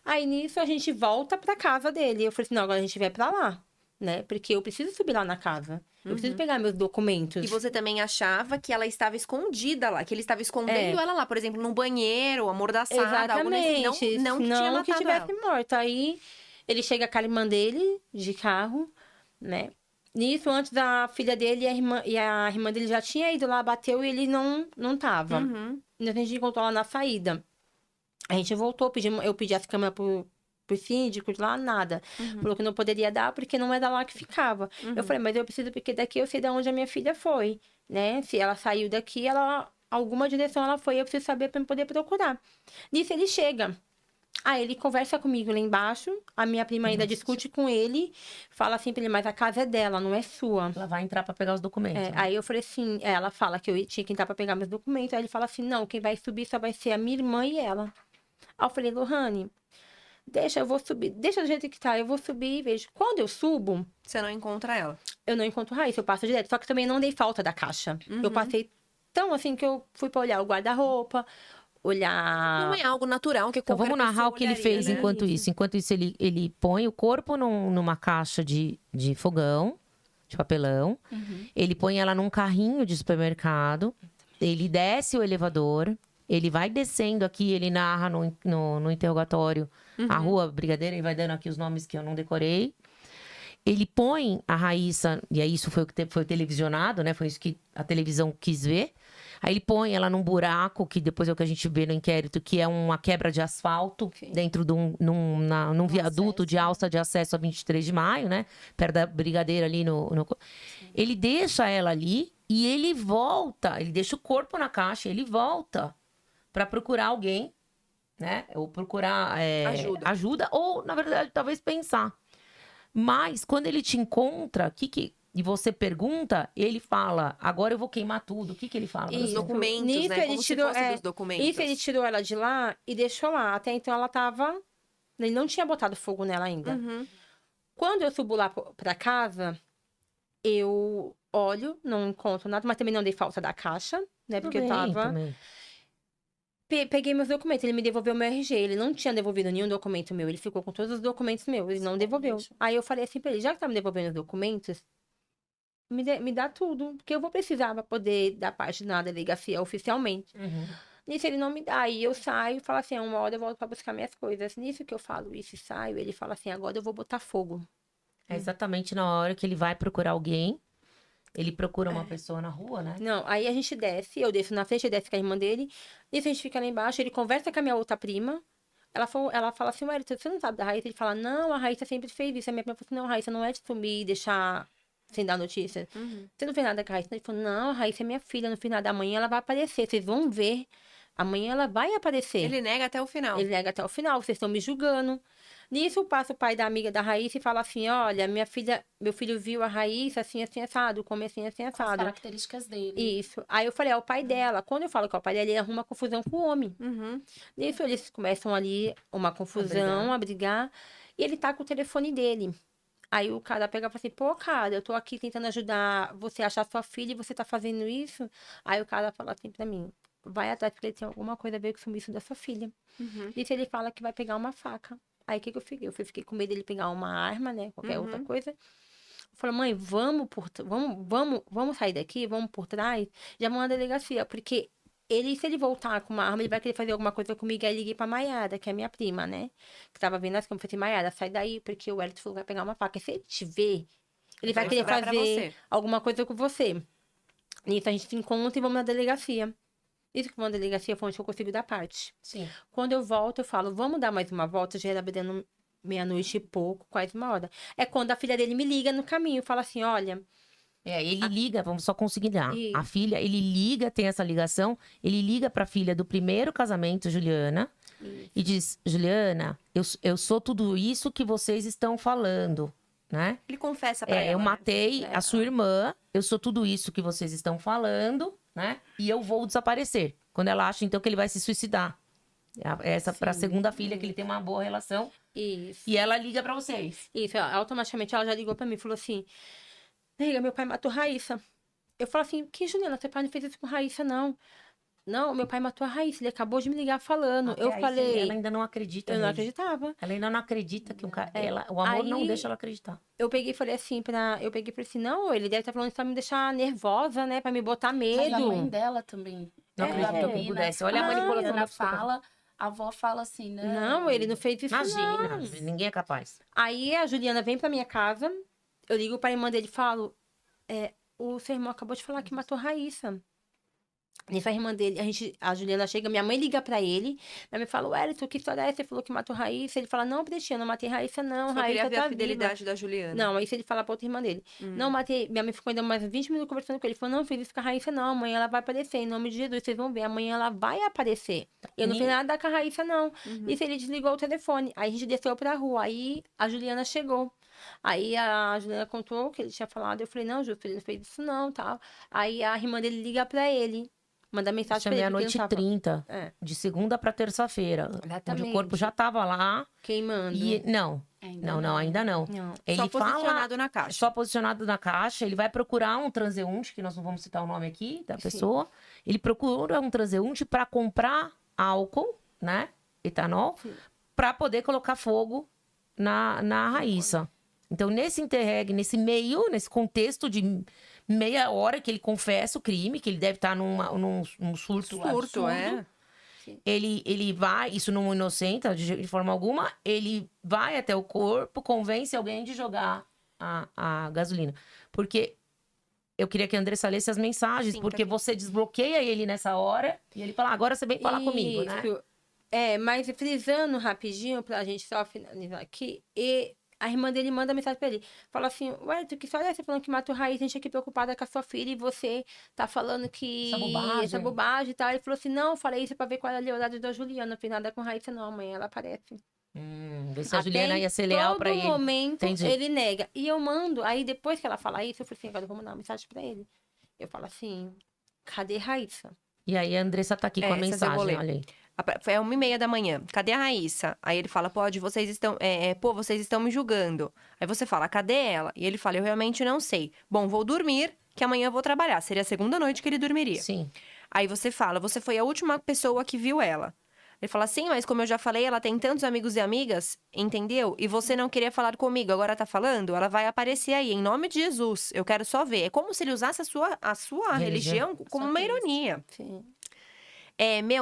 B: Aí nisso a gente volta pra casa dele. Eu falei assim: não, agora a gente vai pra lá, né? Porque eu preciso subir lá na casa. Eu preciso pegar meus documentos.
C: E você também achava que ela estava escondida lá, que ele estava escondendo ela lá, por exemplo, num banheiro, amordaçada, algo nesse...
B: Exatamente.
C: Não que tinha matado
B: que tivesse
C: ela.
B: morto. Aí ele chega com a irmã dele de carro, né? Nisso, antes da filha dele e a irmã dele já tinha ido lá, bateu e ele não tava.
C: Uhum.
B: A gente encontrou lá na saída. A gente voltou, eu pedi as câmeras pro síndico de lá, nada. Falou que não poderia dar porque não era lá que ficava. Eu falei, mas eu preciso porque daqui eu sei de onde a minha filha foi, né? Se ela saiu daqui, alguma direção ela foi, eu preciso saber para poder procurar. Nisso ele chega. Aí ele conversa comigo lá embaixo, a minha prima ainda discute com ele, fala assim pra ele, mas a casa é dela, não é sua.
A: Ela vai entrar pra pegar os documentos. né?
B: Aí eu falei assim, ela fala que eu tinha que entrar pra pegar meus documentos, aí ele fala assim, não, quem vai subir só vai ser a minha irmã e ela. Aí eu falei, Lohane, eu vou subir, deixa do jeito que tá, eu vou subir e vejo. Quando eu subo,
C: Você não encontra ela.
B: eu não encontro Raíssa, eu passo direto, só que também não dei falta da caixa. Eu passei tão assim que eu fui pra olhar o guarda-roupa, olhar...
C: Não é algo natural que
A: Então
C: qualquer
A: vamos narrar
C: pessoa
A: o que ele
C: olharia,
A: fez
C: né?
A: enquanto isso. Enquanto isso, ele põe o corpo numa caixa de fogão, de papelão. Ele põe ela num carrinho de supermercado. Ele desce o elevador. Ele vai descendo aqui, ele narra no interrogatório a rua Brigadeira. Ele vai dando aqui os nomes que eu não decorei. Ele põe a Raíssa, e aí isso foi o que foi televisionado, né? Foi isso que a televisão quis ver. Aí ele põe ela num buraco, que depois é o que a gente vê no inquérito, que é uma quebra de asfalto dentro de num viaduto de alça de acesso a 23 de maio, né? Perto da Brigadeira ali Ele deixa ela ali e ele volta. Ele deixa o corpo na caixa, ele volta pra procurar alguém, né? Ou procurar ajuda, ou, na verdade, talvez pensar. Mas, quando ele te encontra, e você pergunta, ele fala, agora eu vou queimar tudo. O que ele fala?
C: Os documentos,
B: Nisso
C: né?
B: ele
C: Como
B: tirou-
C: se fosse dos documentos.
B: Isso ele tirou ela de lá e deixou lá. Até então ela tava... Ele não tinha botado fogo nela ainda. Quando eu subo lá pra casa, eu olho, não encontro nada, mas também não dei falta da caixa, né? Porque eu tava...
A: Também.
B: Peguei meus documentos, ele me devolveu meu RG. Ele não tinha devolvido nenhum documento meu, ele ficou com todos os documentos meus, ele não devolveu. Aí eu falei assim pra ele, já que tá me devolvendo os documentos, me dá tudo, porque eu vou precisar pra poder dar parte na delegacia oficialmente. Nisso ele não me dá, aí eu saio e falo assim, uma hora eu volto pra buscar minhas coisas. Nisso que eu falo isso e saio, ele fala assim, agora eu vou botar fogo.
A: É exatamente na hora que ele vai procurar alguém. Ele procura uma pessoa na rua, né?
B: Não, aí a gente desce, eu desço na frente, ele desce com a irmã dele. Nisso a gente fica lá embaixo, ele conversa com a minha outra prima. Ela fala assim, Wellington, você não sabe da Raíssa? Ele fala, não, a Raíssa sempre fez isso. A minha prima falou assim, não, a Raíssa não é de sumir e deixar sem dar notícia. Você não fez nada com a Raíssa? Ele falou, não, a Raíssa é minha filha, no final da manhã ela vai aparecer, vocês vão ver. Amanhã ela vai aparecer.
C: Ele nega até o final.
B: Ele nega até o final, vocês estão me julgando. Nisso passa o pai da amiga da Raíssa e fala assim, olha, meu filho viu a Raíssa assim, assim, assado, come assim, assim,
D: As
B: assado.
D: características dele.
B: Isso. Aí eu falei, é o pai dela. Quando eu falo que é o pai dela, ele arruma confusão com o homem. Nisso eles começam ali uma confusão, a brigar. E ele tá com o telefone dele. Aí o cara pega e fala assim, pô, cara, eu tô aqui tentando ajudar você a achar sua filha e você tá fazendo isso. Aí o cara fala assim pra mim, vai atrás porque ele tem alguma coisa a ver com o sumiço da sua filha. Nisso ele fala que vai pegar uma faca. Aí o que eu fiquei? Eu fiquei com medo dele pegar uma arma, né? Qualquer outra coisa. Eu falei, mãe, vamos sair daqui, vamos por trás, já vamos na delegacia, porque se ele voltar com uma arma, ele vai querer fazer alguma coisa comigo. Aí liguei pra Maiara, que é minha prima, né? Que tava vendo as câmeras. Eu falei assim, Maiara, sai daí, porque o Wellington falou que vai pegar uma faca. E se ele te ver, ele vai querer
C: estourar pra
B: fazer
C: você.
B: alguma coisa com você. Nisso a gente se encontra e vamos na delegacia. Isso que quando a delegacia foi onde eu consigo dar parte.
A: Sim.
B: Quando eu volto, eu falo, vamos dar mais uma volta, já era dando meia-noite e pouco, quase uma hora. É quando a filha dele me liga no caminho, fala assim, olha,
A: Ele liga, vamos só conciliar.
B: Isso.
A: A filha, ele liga, tem essa ligação, ele liga pra filha do primeiro casamento, Juliana, e diz, Juliana, eu sou tudo isso que vocês estão falando, né?
C: Ele confessa pra ela.
A: Eu
C: né?
A: matei a sua irmã, eu sou tudo isso que vocês estão falando, né? E eu vou desaparecer. Quando ela acha, então, que ele vai se suicidar. Essa pra segunda filha, que ele tem uma boa relação.
B: isso.
A: E ela liga pra vocês.
B: Isso, automaticamente ela já ligou pra mim e falou assim, nega, meu pai matou Raíssa. Eu falo assim, que Juliana, seu pai não fez isso com Raíssa, não. Não, meu pai matou a Raíssa, ele acabou de me ligar falando.
A: Até
B: eu
A: aí,
B: falei,
A: Ela ainda não acredita
B: eu não
A: nele.
B: acreditava.
A: Ela ainda não acredita que o amor não
B: Aí-
A: deixa ela acreditar.
B: Eu peguei e falei assim não, ele deve estar falando isso pra me deixar nervosa, né, pra me botar
D: Mas a mãe
B: medo.
D: dela também.
A: Não
B: É.
A: acredito que
D: menina,
A: pudesse. Olha a
B: Não,
A: manipulação
D: Juliana
A: da psicóloga.
D: fala, a avó fala assim, não.
B: Não, ele não fez isso
A: Imagina,
B: não.
A: ninguém é capaz.
B: Aí a Juliana vem pra minha casa, eu ligo pra irmã dele e falo, o seu irmão acabou de falar que matou a Raíssa. Nisso a irmã dele, a Juliana chega, minha mãe liga pra ele, minha mãe fala, Wellington, que história é essa? Você falou que matou a Raíssa. Ele fala, não, Pretinha, não matei a Raíssa, não,
C: Só queria
B: Raíssa
C: ver
B: tá
C: a fidelidade
B: viva.
C: da Juliana.
B: Não, aí se ele falar pra outra irmã dele. Não, matei. Minha mãe ficou ainda mais 20 minutos conversando com ele. Ele falou, não, fiz isso com a Raíssa, não. Amanhã ela vai aparecer. Em nome de Jesus, vocês vão ver. Amanhã ela vai aparecer. Eu não fiz nada com a Raíssa, não. E se ele desligou o telefone. Aí a gente desceu pra rua. Aí a Juliana chegou. Aí a Juliana contou o que ele tinha falado. Eu falei, não, Ju, ele não fez isso, não, tal. Aí a irmã dele liga pra ele. Manda mensagem
A: Isso é
B: pra ele.
A: meia-noite e 30,
B: É.
A: de segunda pra terça-feira. Onde o
B: Exatamente.
A: corpo já tava lá.
B: Queimando.
A: E não,
D: Ainda
A: ainda não.
B: Não.
A: Ele
C: Só
A: fala
C: posicionado na caixa.
A: só posicionado na caixa, ele vai procurar um transeunte, que nós não vamos citar o nome aqui da pessoa. Ele procura um transeunte para comprar álcool, né? Etanol, para poder colocar fogo na Raíssa. Então, nesse interregne, nesse meio, nesse contexto de meia hora que ele confessa o crime, que ele deve estar num surto absurdo, ele vai, isso não inocenta de forma alguma, ele vai até o corpo, convence alguém de jogar a gasolina. Porque eu queria que a Andressa lesse as mensagens,
C: Sim,
A: porque
C: tá aqui.
A: você desbloqueia ele nessa hora e ele fala, agora você vem falar comigo, né?
B: Isso. Mas frisando rapidinho pra gente só finalizar aqui, e a irmã dele manda mensagem pra ele. Fala assim, ué, tu que só você falando que matou Raíssa, a gente aqui preocupada com a sua filha e você tá falando que...
A: Essa bobagem.
B: bobagem e tal. Ele falou assim, não, eu falei isso pra ver qual era a lealdade da Juliana. Não fiz nada com Raíssa, não. Amanhã ela aparece.
A: Vê se a Juliana ia ser leal pra ele.
B: Todo momento
A: Entendi.
B: ele nega. E eu mando, aí depois que ela fala isso, eu falei assim, agora eu vou mandar uma mensagem pra ele. Eu falo assim, cadê Raíssa?
A: E aí a Andressa tá aqui com a
C: Essas eu vou
A: mensagem,
C: ler.
A: olha aí.
C: Foi 1h30 da manhã. Cadê a Raíssa? Aí ele fala, vocês estão... vocês estão me julgando. Aí você fala, cadê ela? E ele fala, eu realmente não sei. Bom, vou dormir, que amanhã eu vou trabalhar. Seria a segunda noite que ele dormiria.
A: Sim.
C: Aí você fala, você foi a última pessoa que viu ela. Ele fala, sim, mas como eu já falei, ela tem tantos amigos e amigas, entendeu? E você não queria falar comigo, agora tá falando? Ela vai aparecer aí, em nome de Jesus. Eu quero só ver. É como se ele usasse a sua religião como uma ironia.
B: Sim.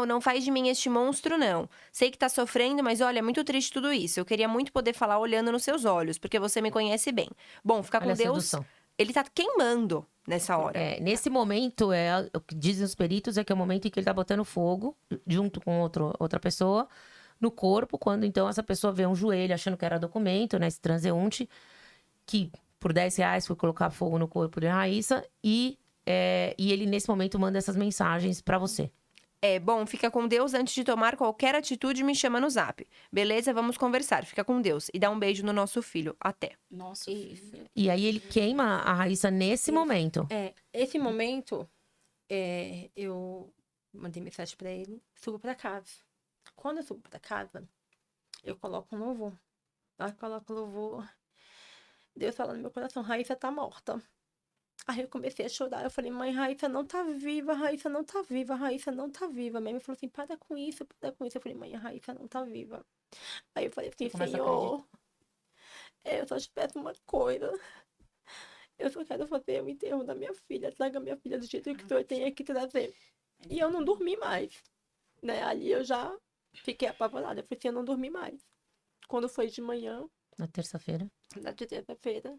C: Não faz de mim este monstro, não. Sei que tá sofrendo, mas olha, é muito triste tudo isso. Eu queria muito poder falar olhando nos seus olhos, porque você me conhece bem. Bom, ficar
A: Olha
C: com
A: a
C: Deus,
A: sedução.
C: ele tá queimando nessa hora.
A: Nesse momento, o que dizem os peritos é que é o momento em que ele tá botando fogo, junto com outra pessoa, no corpo, quando então essa pessoa vê um joelho achando que era documento, né? Esse transeunte, que por R$10 foi colocar fogo no corpo de Raíssa, e ele nesse momento manda essas mensagens pra você.
C: Bom, fica com Deus antes de tomar qualquer atitude, me chama no zap. Beleza, vamos conversar. Fica com Deus. E dá um beijo no nosso filho. Até.
D: Nossa, filho.
A: E aí ele queima a Raíssa nesse momento.
B: Esse momento, eu mandei mensagem pra ele, subo pra casa. Quando eu subo pra casa, eu coloco um louvor. Aí eu coloco o louvor, Deus fala no meu coração, Raíssa tá morta. Aí eu comecei a chorar, eu falei, mãe, Raíssa não tá viva, Raíssa não tá viva, Raíssa não tá viva. Minha mãe falou assim, para com isso, para com isso. Eu falei, mãe, a Raíssa não tá viva. Aí eu falei assim,
A: Começa a
B: Senhor, eu só te peço uma coisa. Eu só quero fazer o enterro da minha filha, traga minha filha do jeito que o senhor tem que trazer. E eu não dormi mais, né? Ali eu já fiquei apavorada, eu falei assim, eu não dormi mais. Quando foi de manhã,
A: Na terça-feira.
B: na terça-feira,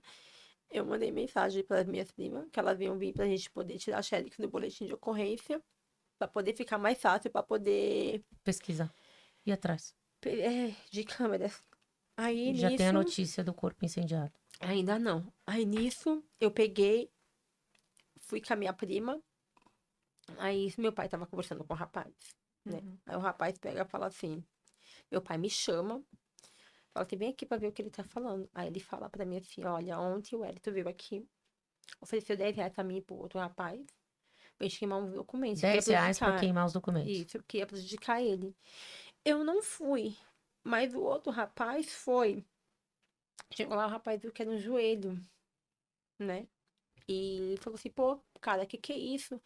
B: eu mandei mensagem para as minhas primas, que elas iam vir para a gente poder tirar a Xélix do boletim de ocorrência. Pra poder ficar mais fácil, pra poder...
A: Pesquisar. E atrás?
B: de câmeras. Aí,
A: Já tem a
B: nisso...
A: notícia do corpo incendiado.
B: Ainda não. Aí, nisso, eu peguei, fui com a minha prima. Aí, meu pai tava conversando com o rapaz, né? Aí, o rapaz pega e fala assim... Meu pai me chama. Fala assim, vem aqui pra ver o que ele tá falando. Aí, ele fala pra mim assim, olha, ontem o Wellington veio aqui. Ofereceu 10 reais pra mim e pro outro rapaz. Pra gente queimar uns documentos. que ia
A: 10 reais pra
B: prejudicar-
A: queimar os documentos.
B: Isso, que ia prejudicar ele. Eu não fui. Mas o outro rapaz foi. Chegou lá, o rapaz viu que era um joelho, né? E falou assim, pô, cara, que é isso?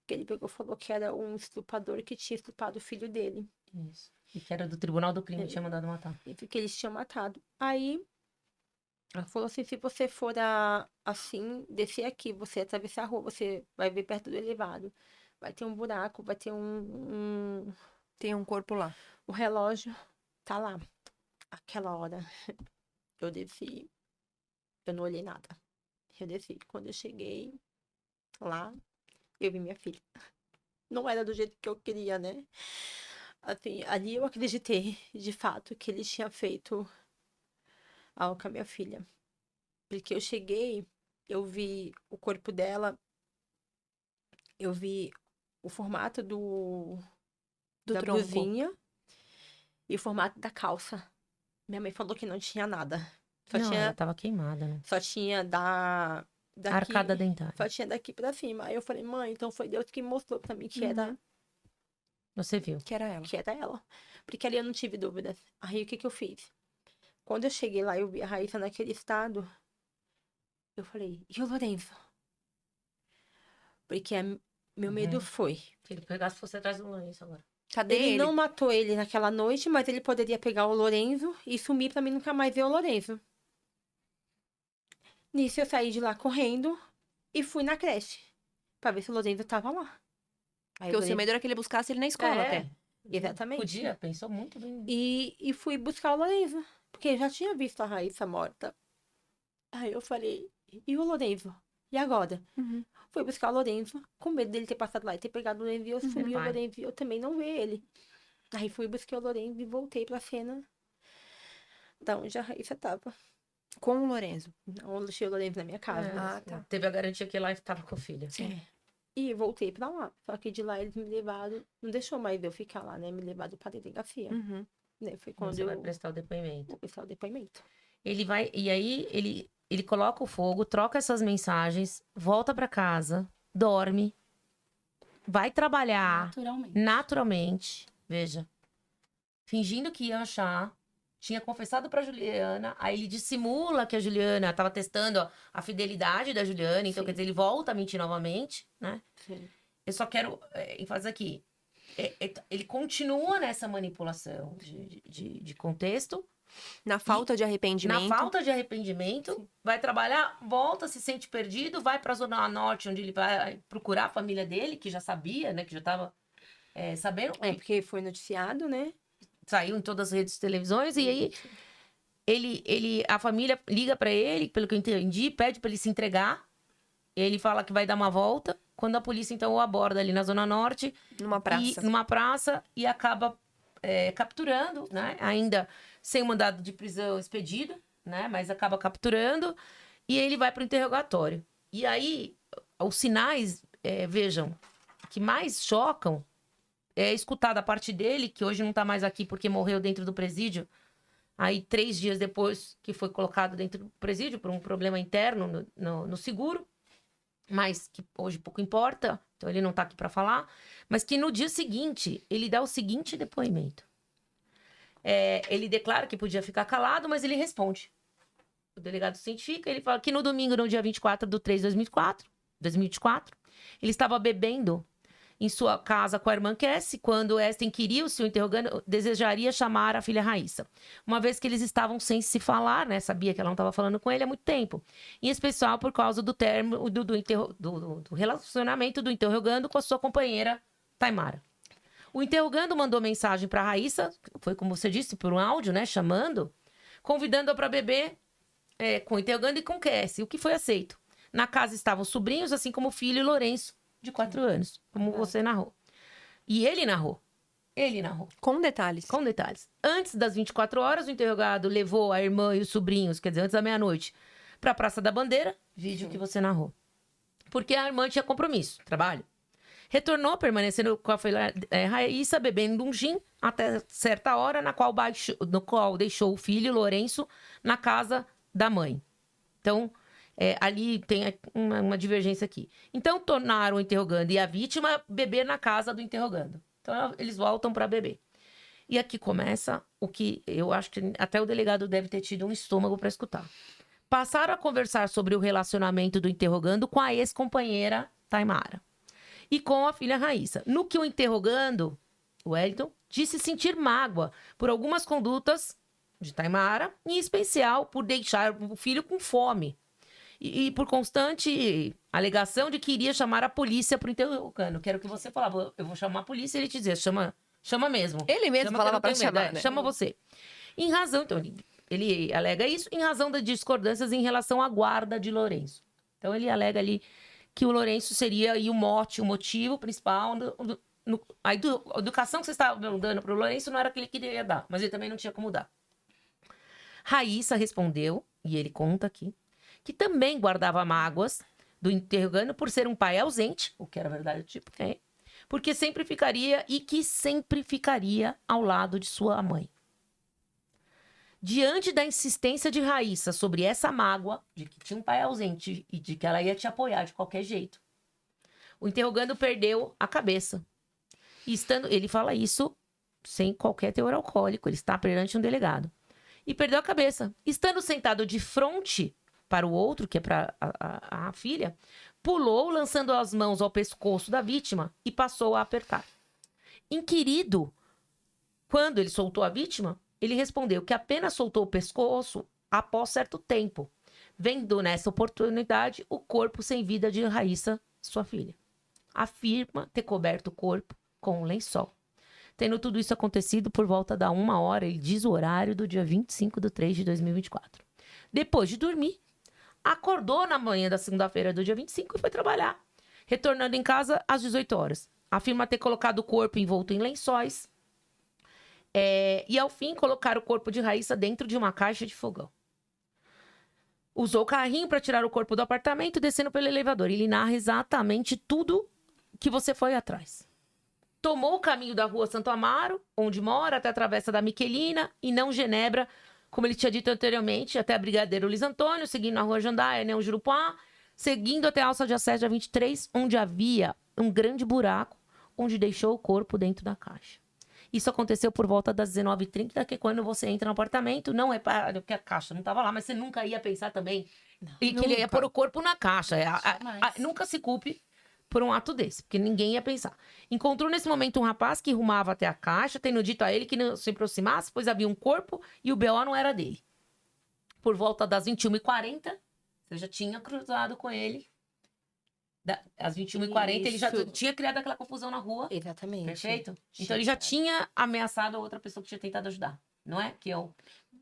B: Que ele pegou e falou que era um estuprador que tinha estuprado o filho dele.
A: Isso. E que era do Tribunal do Crime, tinha mandado matar.
B: E que eles tinham matado. Aí, ela falou assim, se você for assim, descer aqui, você atravessar a rua, você vai ver perto do elevado. Vai ter um buraco, vai ter
C: Tem um corpo lá.
B: o relógio tá lá. Aquela hora, eu desci. Eu não olhei nada. Eu desci. Quando eu cheguei lá, eu vi minha filha. Não era do jeito que eu queria, né? Assim, ali eu acreditei, de fato, que ele tinha feito algo com a minha filha. Porque eu cheguei, eu vi o corpo dela, eu vi o formato da
C: tronco.
B: blusinha e o formato da calça. Minha mãe falou que não tinha nada. Só
A: Não,
B: tinha,
A: ela tava queimada, né?
B: só tinha daqui,
A: Arcada dentária.
B: só tinha daqui pra cima. Aí eu falei, mãe, então foi Deus que mostrou pra mim que
A: Você viu.
C: Que era ela.
B: era ela. Porque ali eu não tive dúvidas. Aí o que eu fiz? Quando eu cheguei lá, eu vi a Raíssa naquele estado. Eu falei, e o Lorenzo? Porque meu medo foi.
A: Se ele pegasse, fosse atrás do Lourenço agora.
C: Cadê
B: Ele
C: ele?
B: não matou ele naquela noite, mas ele poderia pegar o Lorenzo e sumir pra mim nunca mais ver o Lorenzo. Nisso eu saí de lá correndo e fui na creche pra ver se o Lorenzo tava lá. Aí
C: Porque o seu
B: Lorenzo-
C: medo era que ele buscasse ele na escola
A: É.
C: até.
B: Exatamente.
A: Podia, pensou muito bem.
B: E fui buscar o Lorenzo, porque eu já tinha visto a Raíssa morta. Aí eu falei, e o Lorenzo? E agora?
C: Uhum.
B: Fui buscar o Lorenzo, com medo dele ter passado lá e ter pegado o Lorenzo e eu sumi o
A: Pai.
B: Lorenzo e eu também não ver ele. Aí fui buscar o Lorenzo e voltei pra cena da onde a Raíssa tava.
C: Com o Lorenzo.
B: Não deixei o Lorenzo na minha casa.
C: Ah, tá.
A: Teve a garantia que lá estava com a filha.
B: E voltei pra lá. Só que de lá eles me levaram, não deixou mais eu ficar lá, né? Me levaram pra delegacia.
C: Uhum.
B: Né? Foi
A: Quando
B: quando
A: você vai
B: eu
A: prestar o depoimento.
B: vou prestar o depoimento.
A: Ele vai. E aí, ele coloca o fogo, troca essas mensagens, volta pra casa, dorme, vai trabalhar naturalmente. Veja. Fingindo que ia achar. Tinha confessado pra Juliana, aí ele dissimula que a Juliana tava testando a fidelidade da Juliana, então
B: Sim.
A: quer dizer, ele volta a mentir novamente, né?
B: Sim.
A: Eu só quero enfatizar aqui. Ele continua nessa manipulação de contexto.
C: Na falta de arrependimento.
A: Na falta de arrependimento, vai trabalhar, volta, se sente perdido, vai pra Zona Norte, onde ele vai procurar a família dele, que já sabia, né? Que já tava sabendo.
B: É, porque foi noticiado, né?
A: Saiu em todas as redes de televisões, e aí a família liga pra ele, pelo que eu entendi, pede pra ele se entregar. Ele fala que vai dar uma volta. Quando a polícia, então, o aborda ali na Zona Norte.
C: Numa praça.
A: Numa praça e acaba capturando, né? Ainda sem mandado de prisão expedido, né? Mas acaba capturando. E ele vai pro interrogatório. E aí, os sinais, vejam, que mais chocam é escutar da parte dele, que hoje não tá mais aqui porque morreu dentro do presídio. Aí, 3 dias depois que foi colocado dentro do presídio por um problema interno no seguro. Mas que hoje pouco importa, então ele não tá aqui para falar. Mas que no dia seguinte, ele dá o seguinte depoimento. Ele declara que podia ficar calado, mas ele responde. O delegado científico, ele fala que no domingo, no dia 24/3/2024, ele estava bebendo em sua casa com a irmã Cassie, quando esta inquiriu se o interrogando desejaria chamar a filha Raíssa. Uma vez que eles estavam sem se falar, né? Sabia que ela não estava falando com ele há muito tempo. Em especial por causa do término do relacionamento do interrogando com a sua companheira Taimara. O interrogando mandou mensagem para Raíssa, foi como você disse, por um áudio, né? Chamando, convidando-a para beber com o interrogando e com Cassie, o que foi aceito. Na casa estavam sobrinhos, assim como o filho Lourenço, de 4 anos, como você narrou. E ele narrou. Ele narrou.
C: Com detalhes.
A: Com detalhes. Antes das 24 horas, o interrogado levou a irmã e os sobrinhos, quer dizer, antes da meia-noite, para a Praça da Bandeira, vídeo que você narrou. Porque a irmã tinha compromisso, trabalho. Retornou, permanecendo com a Raíssa, bebendo um gin, até certa hora, no qual deixou o filho, Lourenço, na casa da mãe. Então, ali tem uma divergência aqui. Então, tornaram o interrogando e a vítima beber na casa do interrogando. Então, eles voltam para beber. E aqui começa o que eu acho que até o delegado deve ter tido um estômago para escutar. Passaram a conversar sobre o relacionamento do interrogando com a ex-companheira Taimara e com a filha Raíssa. No que o interrogando, o Wellington, disse sentir mágoa por algumas condutas de Taimara, em especial por deixar o filho com fome. E por constante alegação de que iria chamar a polícia para o interrogando. Que era o que você falava, eu vou chamar a polícia, e ele te dizia, chama mesmo.
C: Ele mesmo
A: Chama,
C: falava
A: que eu
C: pra
A: não tenho medo,
C: chamar, né?
A: Chama você. Em razão, então, ele alega isso em razão das discordâncias em relação à guarda de Lourenço. Então, ele alega ali que o Lourenço seria aí o motivo principal. A educação que você estava dando para o Lourenço não era que ele queria dar, mas ele também não tinha como dar. Raíssa respondeu, e ele conta aqui, que também guardava mágoas do interrogando por ser um pai ausente, o que era verdade, tipo, porque sempre ficaria ao lado de sua mãe. Diante da insistência de Raíssa sobre essa mágoa, de que tinha um pai ausente e de que ela ia te apoiar de qualquer jeito, o interrogando perdeu a cabeça. E ele fala isso sem qualquer teor alcoólico, ele está perante um delegado. E perdeu a cabeça. Estando sentado de frente para o outro, que é para a filha, pulou, lançando as mãos ao pescoço da vítima e passou a apertar. Inquirido, quando ele soltou a vítima, ele respondeu que apenas soltou o pescoço após certo tempo, vendo nessa oportunidade o corpo sem vida de Raíssa, sua filha. Afirma ter coberto o corpo com um lençol. Tendo tudo isso acontecido por volta da 1h, ele diz o horário do dia 25/3/2024. Depois de dormir, acordou na manhã da segunda-feira do dia 25 e foi trabalhar, retornando em casa às 18 horas. Afirma ter colocado o corpo envolto em lençóis e, ao fim, colocar o corpo de Raíssa dentro de uma caixa de fogão. Usou o carrinho para tirar o corpo do apartamento, descendo pelo elevador. Ele narra exatamente tudo que você foi atrás. Tomou o caminho da rua Santo Amaro, onde mora, até a Travessa da Miquelina, e não Genebra, como ele tinha dito anteriormente, até a Brigadeiro Luiz Antônio, seguindo na rua Jandaia, Neon Jurupá, seguindo até a Alça de Acesso da 23, onde havia um grande buraco, onde deixou o corpo dentro da caixa. Isso aconteceu por volta das 19h30, que é quando você entra no apartamento, não é para que a caixa não estava lá, mas você nunca ia pensar também que ele ia pôr o corpo na caixa. Nunca se culpe por um ato desse, porque ninguém ia pensar. Encontrou nesse momento um rapaz que rumava até a caixa, tendo dito a ele que não se aproximasse, pois havia um corpo e o BO não era dele. Por volta das 21h40, você já tinha cruzado com ele. Às 21h40, ele já tinha criado aquela confusão na rua.
B: Exatamente.
A: Perfeito? Então, ele já tinha ameaçado a outra pessoa que tinha tentado ajudar. Não é?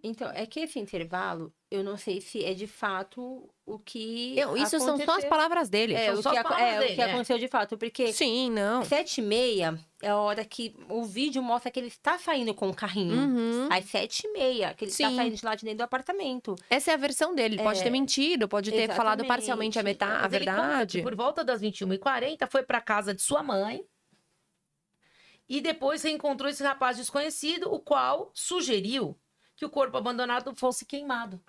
B: Então, é que esse intervalo, eu não sei se é de fato o que
C: Isso são só as palavras dele.
B: o que aconteceu de fato, porque
C: Sim, não.
B: 7h30 é a hora que o vídeo mostra que ele está saindo com o carrinho.
C: Uhum.
B: Às 7h30, que ele está
C: Sim.
B: saindo de lá de dentro do apartamento.
C: Essa é a versão dele. Ele pode ter mentido, pode ter falado
B: Exatamente.
C: parcialmente a
A: Mas ele conta
C: verdade.
A: que por volta das 21h40, foi para casa de sua mãe. E depois reencontrou esse rapaz desconhecido, o qual sugeriu que o corpo abandonado fosse queimado.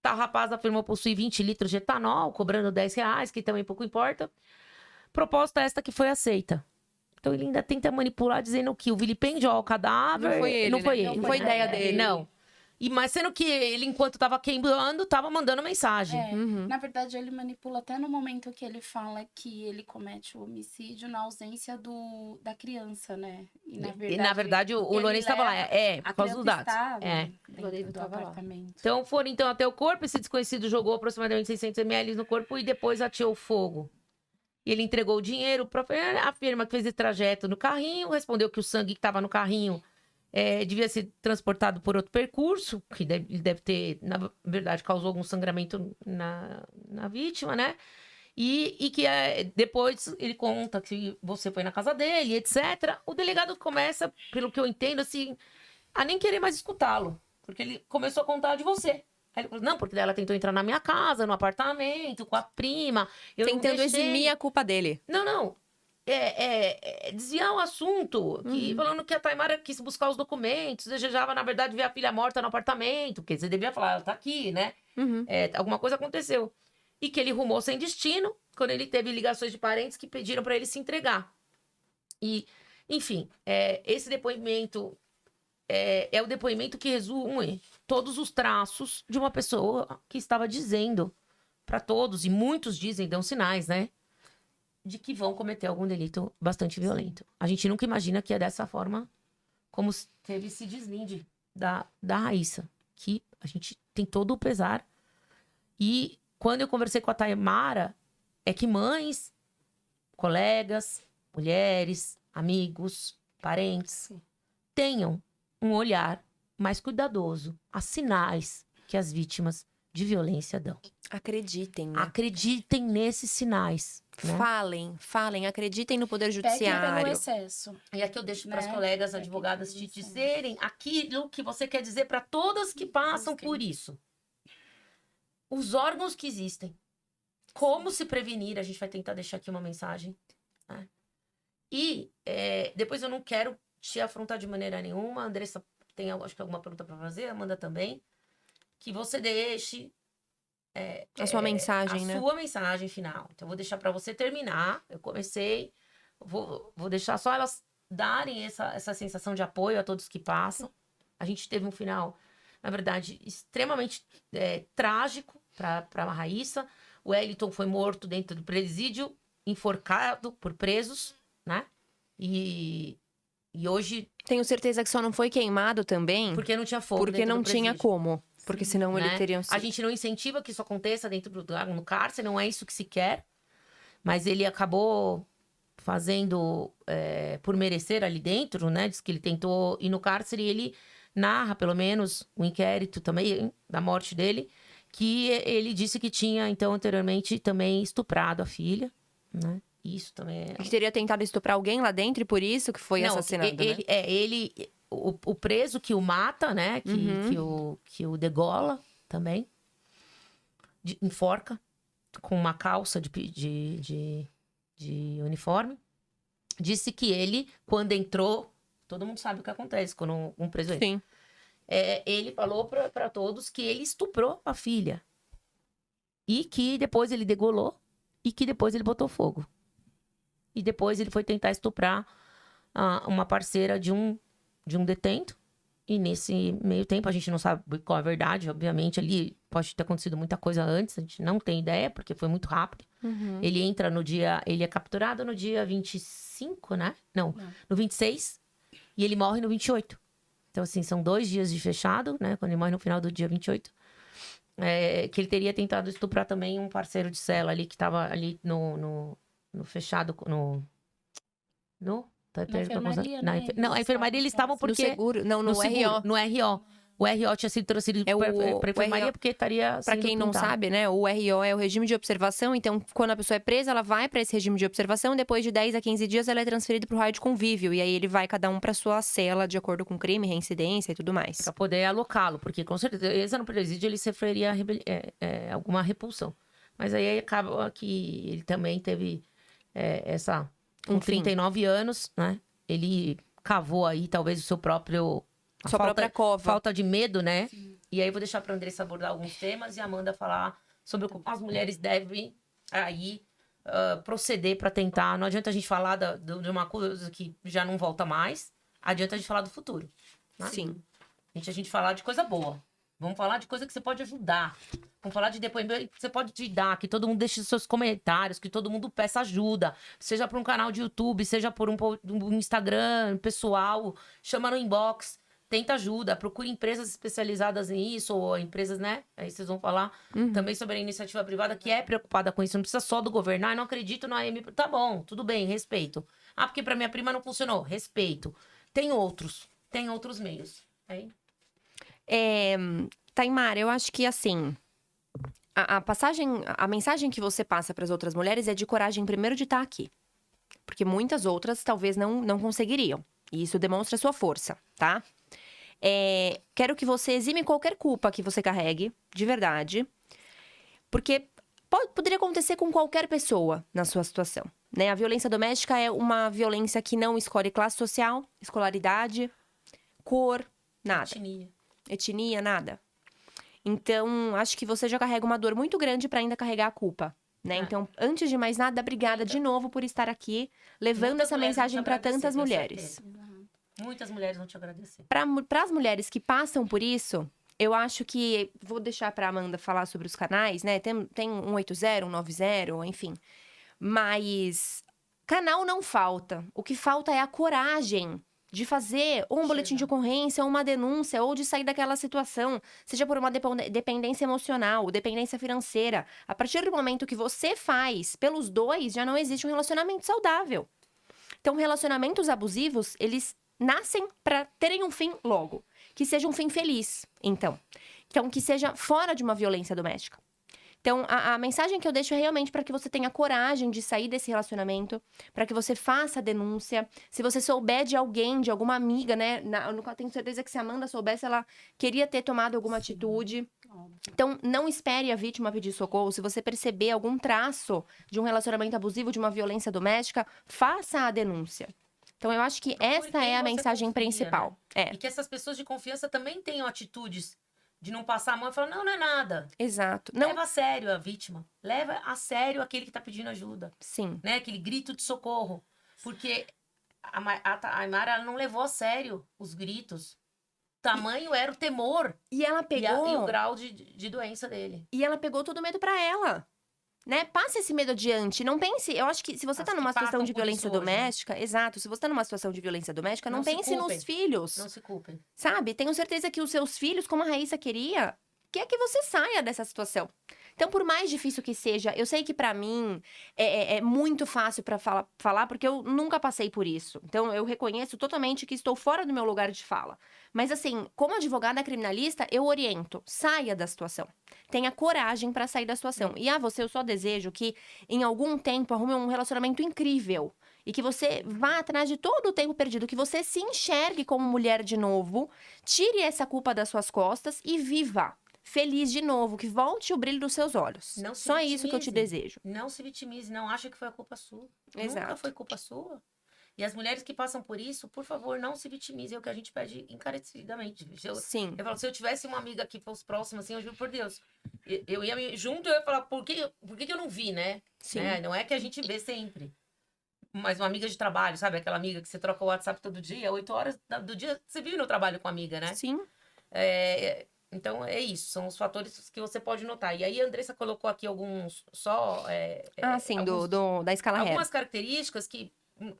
A: O rapaz afirmou possuir 20 litros de etanol, cobrando R$10, que também pouco importa. Proposta esta que foi aceita. Então ele ainda tenta manipular, dizendo que o vilipêndio ao cadáver
C: Não foi ele,
A: não foi
C: né?
A: ele.
C: Não foi ideia dele.
A: Não. Mas sendo que ele, enquanto estava queimando, estava mandando mensagem.
D: Na verdade, ele manipula até no momento que ele fala que ele comete o homicídio na ausência da criança, né?
A: E, na verdade, o Lourenço estava lá. Por causa dos dados.
D: Dentro do apartamento.
A: Então, foram até o corpo. Esse desconhecido jogou aproximadamente 600 ml no corpo e depois ateou fogo. E ele entregou o dinheiro. Afirma que fez esse trajeto no carrinho. Respondeu que o sangue que estava no carrinho devia ser transportado por outro percurso, que ele deve ter, na verdade, causou algum sangramento na vítima, né? E que depois ele conta que você foi na casa dele, etc. O delegado começa, pelo que eu entendo, assim, a nem querer mais escutá-lo. Porque ele começou a contar de você. Aí ele falou, não, porque ela tentou entrar na minha casa, no apartamento, com a prima. Eu não
C: Tentando
A: deixei.
C: eximir a culpa dele.
A: Não. Desviar o assunto. Falando que a Taimara quis buscar os documentos, desejava, na verdade, ver a filha morta no apartamento. Porque você devia falar, ela tá aqui, né? Alguma coisa aconteceu. E que ele rumou sem destino, quando ele teve ligações de parentes que pediram para ele se entregar. E, enfim, esse depoimento é o depoimento que resume todos os traços de uma pessoa que estava dizendo para todos, e muitos dizem, dão sinais, né? De que vão cometer algum delito bastante violento. A gente nunca imagina que é dessa forma como teve esse deslinde da Raíssa. Que a gente tem todo o pesar. E quando eu conversei com a Taimara, é que mães, colegas, mulheres, amigos, parentes, tenham um olhar mais cuidadoso a sinais que as vítimas de violência dão.
C: Acreditem, né?
A: Acreditem nesses sinais. Né?
C: Falem, acreditem no Poder
D: Peguem pelo
C: Judiciário.
D: excesso.
A: E aqui eu deixo para as
D: Né?
A: colegas
D: Peguem
A: advogadas
D: pelo
A: te
D: excesso.
A: dizerem aquilo que você quer dizer para todas que passam por isso. Os órgãos que existem. Como se prevenir, a gente vai tentar deixar aqui uma mensagem. Né? E depois eu não quero te afrontar de maneira nenhuma. A Andressa tem, acho que, alguma pergunta para fazer, a Amanda também. Que você deixe
C: A sua mensagem, né?
A: a sua mensagem final. Então, eu vou deixar para você terminar. Eu comecei, vou deixar só elas darem essa sensação de apoio a todos que passam. A gente teve um final, na verdade, extremamente trágico para a Raíssa. O Wellington foi morto dentro do presídio, enforcado por presos, né? E hoje...
C: Tenho certeza que só não foi queimado também
A: Porque não tinha fogo
C: porque
A: dentro
C: não
A: do
C: tinha
A: presídio.
C: como. Porque senão
A: Né?
C: ele teriam sido...
A: A gente não incentiva que isso aconteça dentro no cárcere, não é isso que se quer. Mas ele acabou fazendo por merecer ali dentro, né? Diz que ele tentou ir no cárcere e ele narra, pelo menos, o inquérito também da morte dele, que ele disse que tinha, então, anteriormente, também estuprado a filha, né? Isso também
C: Que teria tentado estuprar alguém lá dentro e por isso que foi
A: Não,
C: assassinado, né?
A: O preso que o mata, né? Que o degola também. Enforca com uma calça de uniforme. Disse que ele, quando entrou... Todo mundo sabe o que acontece quando um preso entra.
C: Sim.
A: Ele falou para todos que ele estuprou a filha. E que depois ele degolou. E que depois ele botou fogo. E depois ele foi tentar estuprar uma parceira de um detento. E nesse meio tempo, a gente não sabe qual é a verdade. Obviamente, ali pode ter acontecido muita coisa antes. A gente não tem ideia, porque foi muito rápido. Ele entra no dia... Ele é capturado no dia 25, né? Não, no 26. E ele morre no 28. Então, assim, são 2 dias de fechado, né? Quando ele morre no final do dia 28. Que ele teria tentado estuprar também um parceiro de cela ali, que estava ali no fechado,
D: Na enfermaria, né?
A: Não, a enfermaria eles estavam
C: No
A: porque...
C: seguro. Não, no
A: seguro,
C: RO.
A: no RO. O RO tinha sido transferido pra enfermaria
C: RO.
A: porque estaria
C: Pra
A: sendo
C: quem não
A: pintado.
C: sabe, né? O RO é o regime de observação. Então, quando a pessoa é presa, ela vai pra esse regime de observação. Depois de 10 a 15 dias, ela é transferida pro raio de convívio. E aí, ele vai cada um pra sua cela, de acordo com o crime, reincidência e tudo mais.
A: Pra poder alocá-lo, porque com certeza no presídio ele sofreria alguma repulsão. Mas aí acaba que ele também teve com 39 anos, né? Ele cavou aí talvez o seu próprio...
C: Sua própria cova.
A: Falta de medo, né? E aí eu vou deixar pra Andressa abordar alguns temas e a Amanda falar sobre como as mulheres devem aí proceder pra tentar... Não adianta a gente falar de uma coisa que já não volta mais. Adianta a gente falar do futuro. Né?
C: Sim.
A: A gente falar de coisa boa. Vamos falar de coisa que você pode ajudar. Vamos falar de depoimento que você pode te dar, que todo mundo deixe seus comentários, que todo mundo peça ajuda. Seja por um canal de YouTube, seja por um Instagram pessoal, chama no inbox, tenta ajuda, procure empresas especializadas nisso, ou empresas, né? Aí vocês vão falar também sobre a iniciativa privada que é preocupada com isso. Não precisa só do governo. Ah, não acredito no AM. Tá bom, tudo bem, respeito. Ah, porque pra minha prima não funcionou. Respeito. Tem outros meios. Aí...
C: Taimara, eu acho que assim... a mensagem que você passa para as outras mulheres é de coragem, primeiro, de estar aqui. Porque muitas outras talvez não conseguiriam. E isso demonstra sua força, tá? Quero que você exime qualquer culpa que você carregue, de verdade. Porque poderia acontecer com qualquer pessoa na sua situação, né? A violência doméstica é uma violência que não escolhe classe social, escolaridade, cor, nada. Etnia, nada. Então, acho que você já carrega uma dor muito grande para ainda carregar a culpa, né? Então, antes de mais nada, obrigada de novo por estar aqui, levando essa mensagem para tantas mulheres.
A: Muitas mulheres vão te agradecer.
C: Para as mulheres que passam por isso, eu acho que... Vou deixar para Amanda falar sobre os canais, né? Tem 180, 190, enfim. Mas canal não falta. O que falta é a coragem de fazer ou um boletim de ocorrência, ou uma denúncia, ou de sair daquela situação, seja por uma dependência emocional, dependência financeira. A partir do momento que você faz pelos dois, já não existe um relacionamento saudável. Então, relacionamentos abusivos, eles nascem para terem um fim logo. Que seja um fim feliz, então. Então, que seja fora de uma violência doméstica. Então, a mensagem que eu deixo é realmente para que você tenha coragem de sair desse relacionamento, para que você faça a denúncia. Se você souber de alguém, de alguma amiga, né? Eu tenho certeza que se a Amanda soubesse, ela queria ter tomado alguma atitude. Então, não espere a vítima pedir socorro. Se você perceber algum traço de um relacionamento abusivo, de uma violência doméstica, faça a denúncia. Então, eu acho que essa é a mensagem principal.
A: Né? E que essas pessoas de confiança também tenham atitudes de não passar a mão e falar, não é nada.
C: Exato.
A: Leva a sério a vítima. Leva a sério aquele que tá pedindo ajuda.
C: Sim.
A: Né? Aquele grito de socorro. Porque a Aymara, ela não levou a sério os gritos. O tamanho era o temor.
C: E ela pegou...
A: E o grau de doença dele.
C: E ela pegou todo o medo pra ela. Né? Passe esse medo adiante. Não pense... Eu acho que se você tá numa situação de violência doméstica... Exato. Se você tá numa situação de violência doméstica, não pense nos filhos.
A: Não se culpem.
C: Sabe? Tenho certeza que os seus filhos, como a Raíssa queria, quer que você saia dessa situação. Então, por mais difícil que seja, eu sei que pra mim é muito fácil pra falar, porque eu nunca passei por isso. Então, eu reconheço totalmente que estou fora do meu lugar de fala. Mas, assim, como advogada criminalista, eu oriento. Saia da situação. Tenha coragem pra sair da situação. E eu só desejo que, em algum tempo, arrume um relacionamento incrível. E que você vá atrás de todo o tempo perdido. Que você se enxergue como mulher de novo. Tire essa culpa das suas costas e viva. Feliz de novo, que volte o brilho dos seus olhos. Só isso que eu te desejo.
A: Não se vitimize, não acha que foi a culpa sua.
C: Exato.
A: Nunca foi culpa sua. E as mulheres que passam por isso, por favor, não se vitimizem. É o que a gente pede encarecidamente.
C: Sim.
A: Eu falo, se eu tivesse uma amiga que fosse próxima, assim, eu juro por Deus. Eu ia junto, eu ia falar, por que eu não vi, né?
C: Sim.
A: Não é que a gente vê sempre. Mas uma amiga de trabalho, sabe? Aquela amiga que você troca o WhatsApp todo dia, 8 horas do dia, você vive no trabalho com a amiga, né?
C: Sim.
A: Então, é isso. São os fatores que você pode notar. E aí, a Andressa colocou aqui alguns só...
C: sim, da escala Hare.
A: Algumas características que...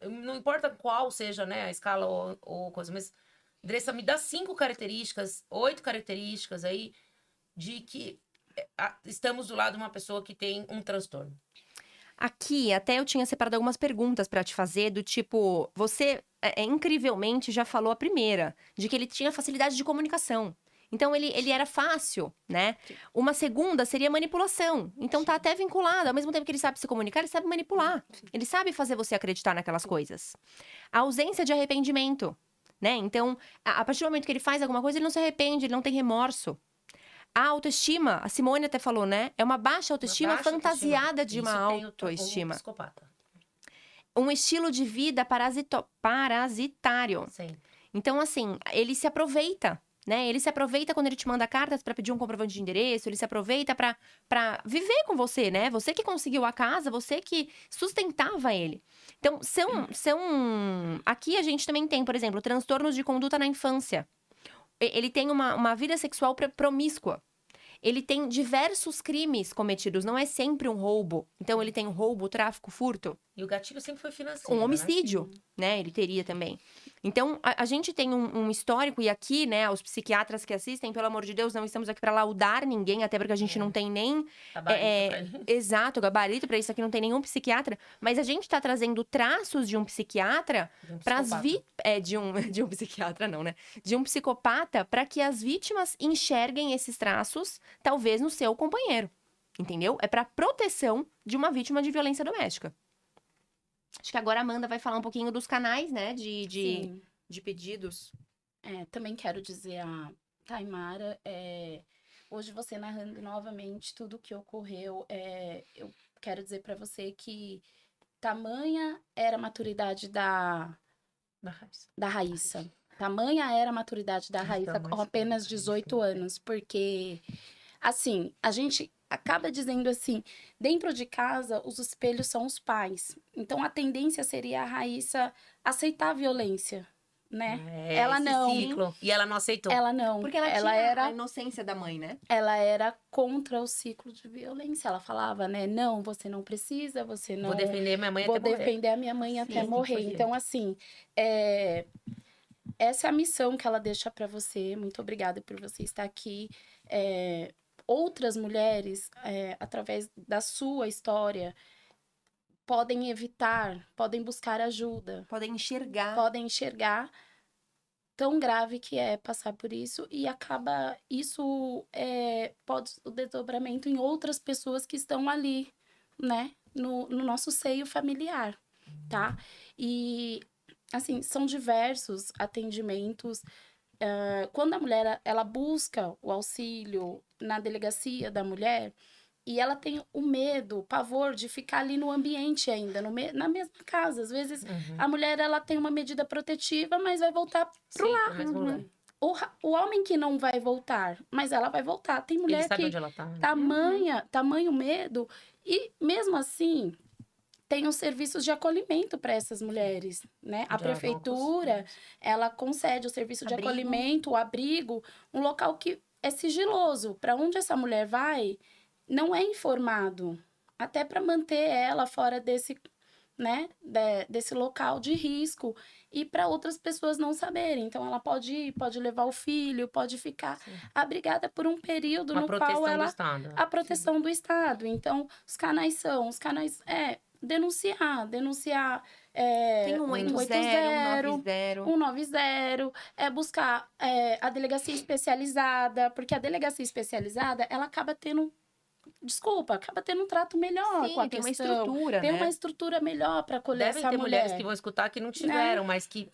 A: Não importa qual seja, né, a escala ou coisa, mas... Andressa, me dá 5 características, 8 características aí de que estamos do lado de uma pessoa que tem um transtorno.
C: Aqui, até eu tinha separado algumas perguntas pra te fazer, do tipo... Você, incrivelmente, já falou a primeira. De que ele tinha facilidade de comunicação. Então, ele era fácil, né? Sim. Uma segunda seria manipulação. Então, tá até vinculado. Ao mesmo tempo que ele sabe se comunicar, ele sabe manipular. Sim. Ele sabe fazer você acreditar naquelas coisas. A ausência de arrependimento, né? Então, a partir do momento que ele faz alguma coisa, ele não se arrepende, ele não tem remorso. A autoestima, a Simone até falou, né? É uma baixa autoestima fantasiada de uma autoestima. Um estilo de vida parasitário.
A: Sim.
C: Então, assim, ele se aproveita. Né? Ele se aproveita quando ele te manda cartas para pedir um comprovante de endereço, ele se aproveita para viver com você, né? Você que conseguiu a casa, você que sustentava ele. Então, aqui a gente também tem, por exemplo, transtornos de conduta na infância. Ele tem uma vida sexual promíscua. Ele tem diversos crimes cometidos, não é sempre um roubo. Então, ele tem roubo, tráfico, furto.
A: E o gatilho sempre foi financeiro,
C: um homicídio, né? Ele teria também. Então, a gente tem um histórico, e aqui, né, os psiquiatras que assistem, pelo amor de Deus, não estamos aqui para laudar ninguém, até porque a gente não tem nem... Exato, gabarito para isso, aqui não tem nenhum psiquiatra, mas a gente tá trazendo traços de um psiquiatra para as de um psiquiatra não, né? De um psicopata para que as vítimas enxerguem esses traços, talvez no seu companheiro. entendeu? É pra proteção de uma vítima de violência doméstica. Acho que agora a Amanda vai falar um pouquinho dos canais, né,
D: Sim.
C: de pedidos.
D: Também quero dizer a Taimara, hoje você narrando novamente tudo o que ocorreu, eu quero dizer para você que tamanha era a maturidade da Raíssa. Tamanha era a maturidade da Raíssa com apenas 18 anos, porque, assim, a gente acaba dizendo assim, dentro de casa, os espelhos são os pais. Então, a tendência seria a Raíssa aceitar a violência, né? Ela
A: esse
D: não.
A: ciclo. E ela não aceitou.
D: Ela não.
C: Porque ela tinha a inocência da mãe, né?
D: Ela era contra o ciclo de violência. Ela falava, né? Não, você não precisa, você não...
A: Vou defender minha mãe
D: Vou
A: até morrer.
D: defender a minha mãe até
A: Sim,
D: morrer.
A: foi
D: Então, assim, essa é a missão que ela deixa para você. Muito obrigada por você estar aqui. Outras mulheres, através da sua história, podem evitar, podem buscar ajuda,
C: Podem enxergar.
D: tão grave que é passar por isso e acaba isso pode o desdobramento em outras pessoas que estão ali, né, no nosso seio familiar, tá? E assim, são diversos atendimentos. Quando a mulher ela busca o auxílio na delegacia da mulher e ela tem o medo, o pavor de ficar ali no ambiente ainda, na mesma casa. Às vezes, a mulher ela tem uma medida protetiva, mas vai voltar pro
A: Sim,
D: lar.
A: pro mesmo lugar.
D: O homem que não vai voltar, mas ela vai voltar. Tem
A: Ele
D: mulher
A: sabe
D: que
A: onde ela tá.
D: tamanho medo, e mesmo assim tem os serviços de acolhimento para essas mulheres, né? A
A: Já
D: prefeitura, ela concede o serviço de
C: Abrigo.
D: acolhimento, o abrigo, um local que é sigiloso. Para onde essa mulher vai, não é informado. Até para manter ela fora desse, né, desse local de risco e para outras pessoas não saberem. Então ela pode ir, pode levar o filho, pode ficar abrigada por um período
A: Uma
D: no qual
A: proteção
D: ela
A: do Estado.
D: a proteção do Estado. Então os canais denunciar.
C: Tem um 180, 190.
D: 190, buscar a delegacia especializada, porque a delegacia especializada, ela acaba tendo um trato melhor
C: Sim,
D: com a
C: tem uma
D: questão.
C: estrutura,
D: Tem
C: né?
D: uma estrutura melhor para acolher
A: Devem
D: essa
A: ter
D: mulher.
A: mulheres que vão escutar que não tiveram, mas que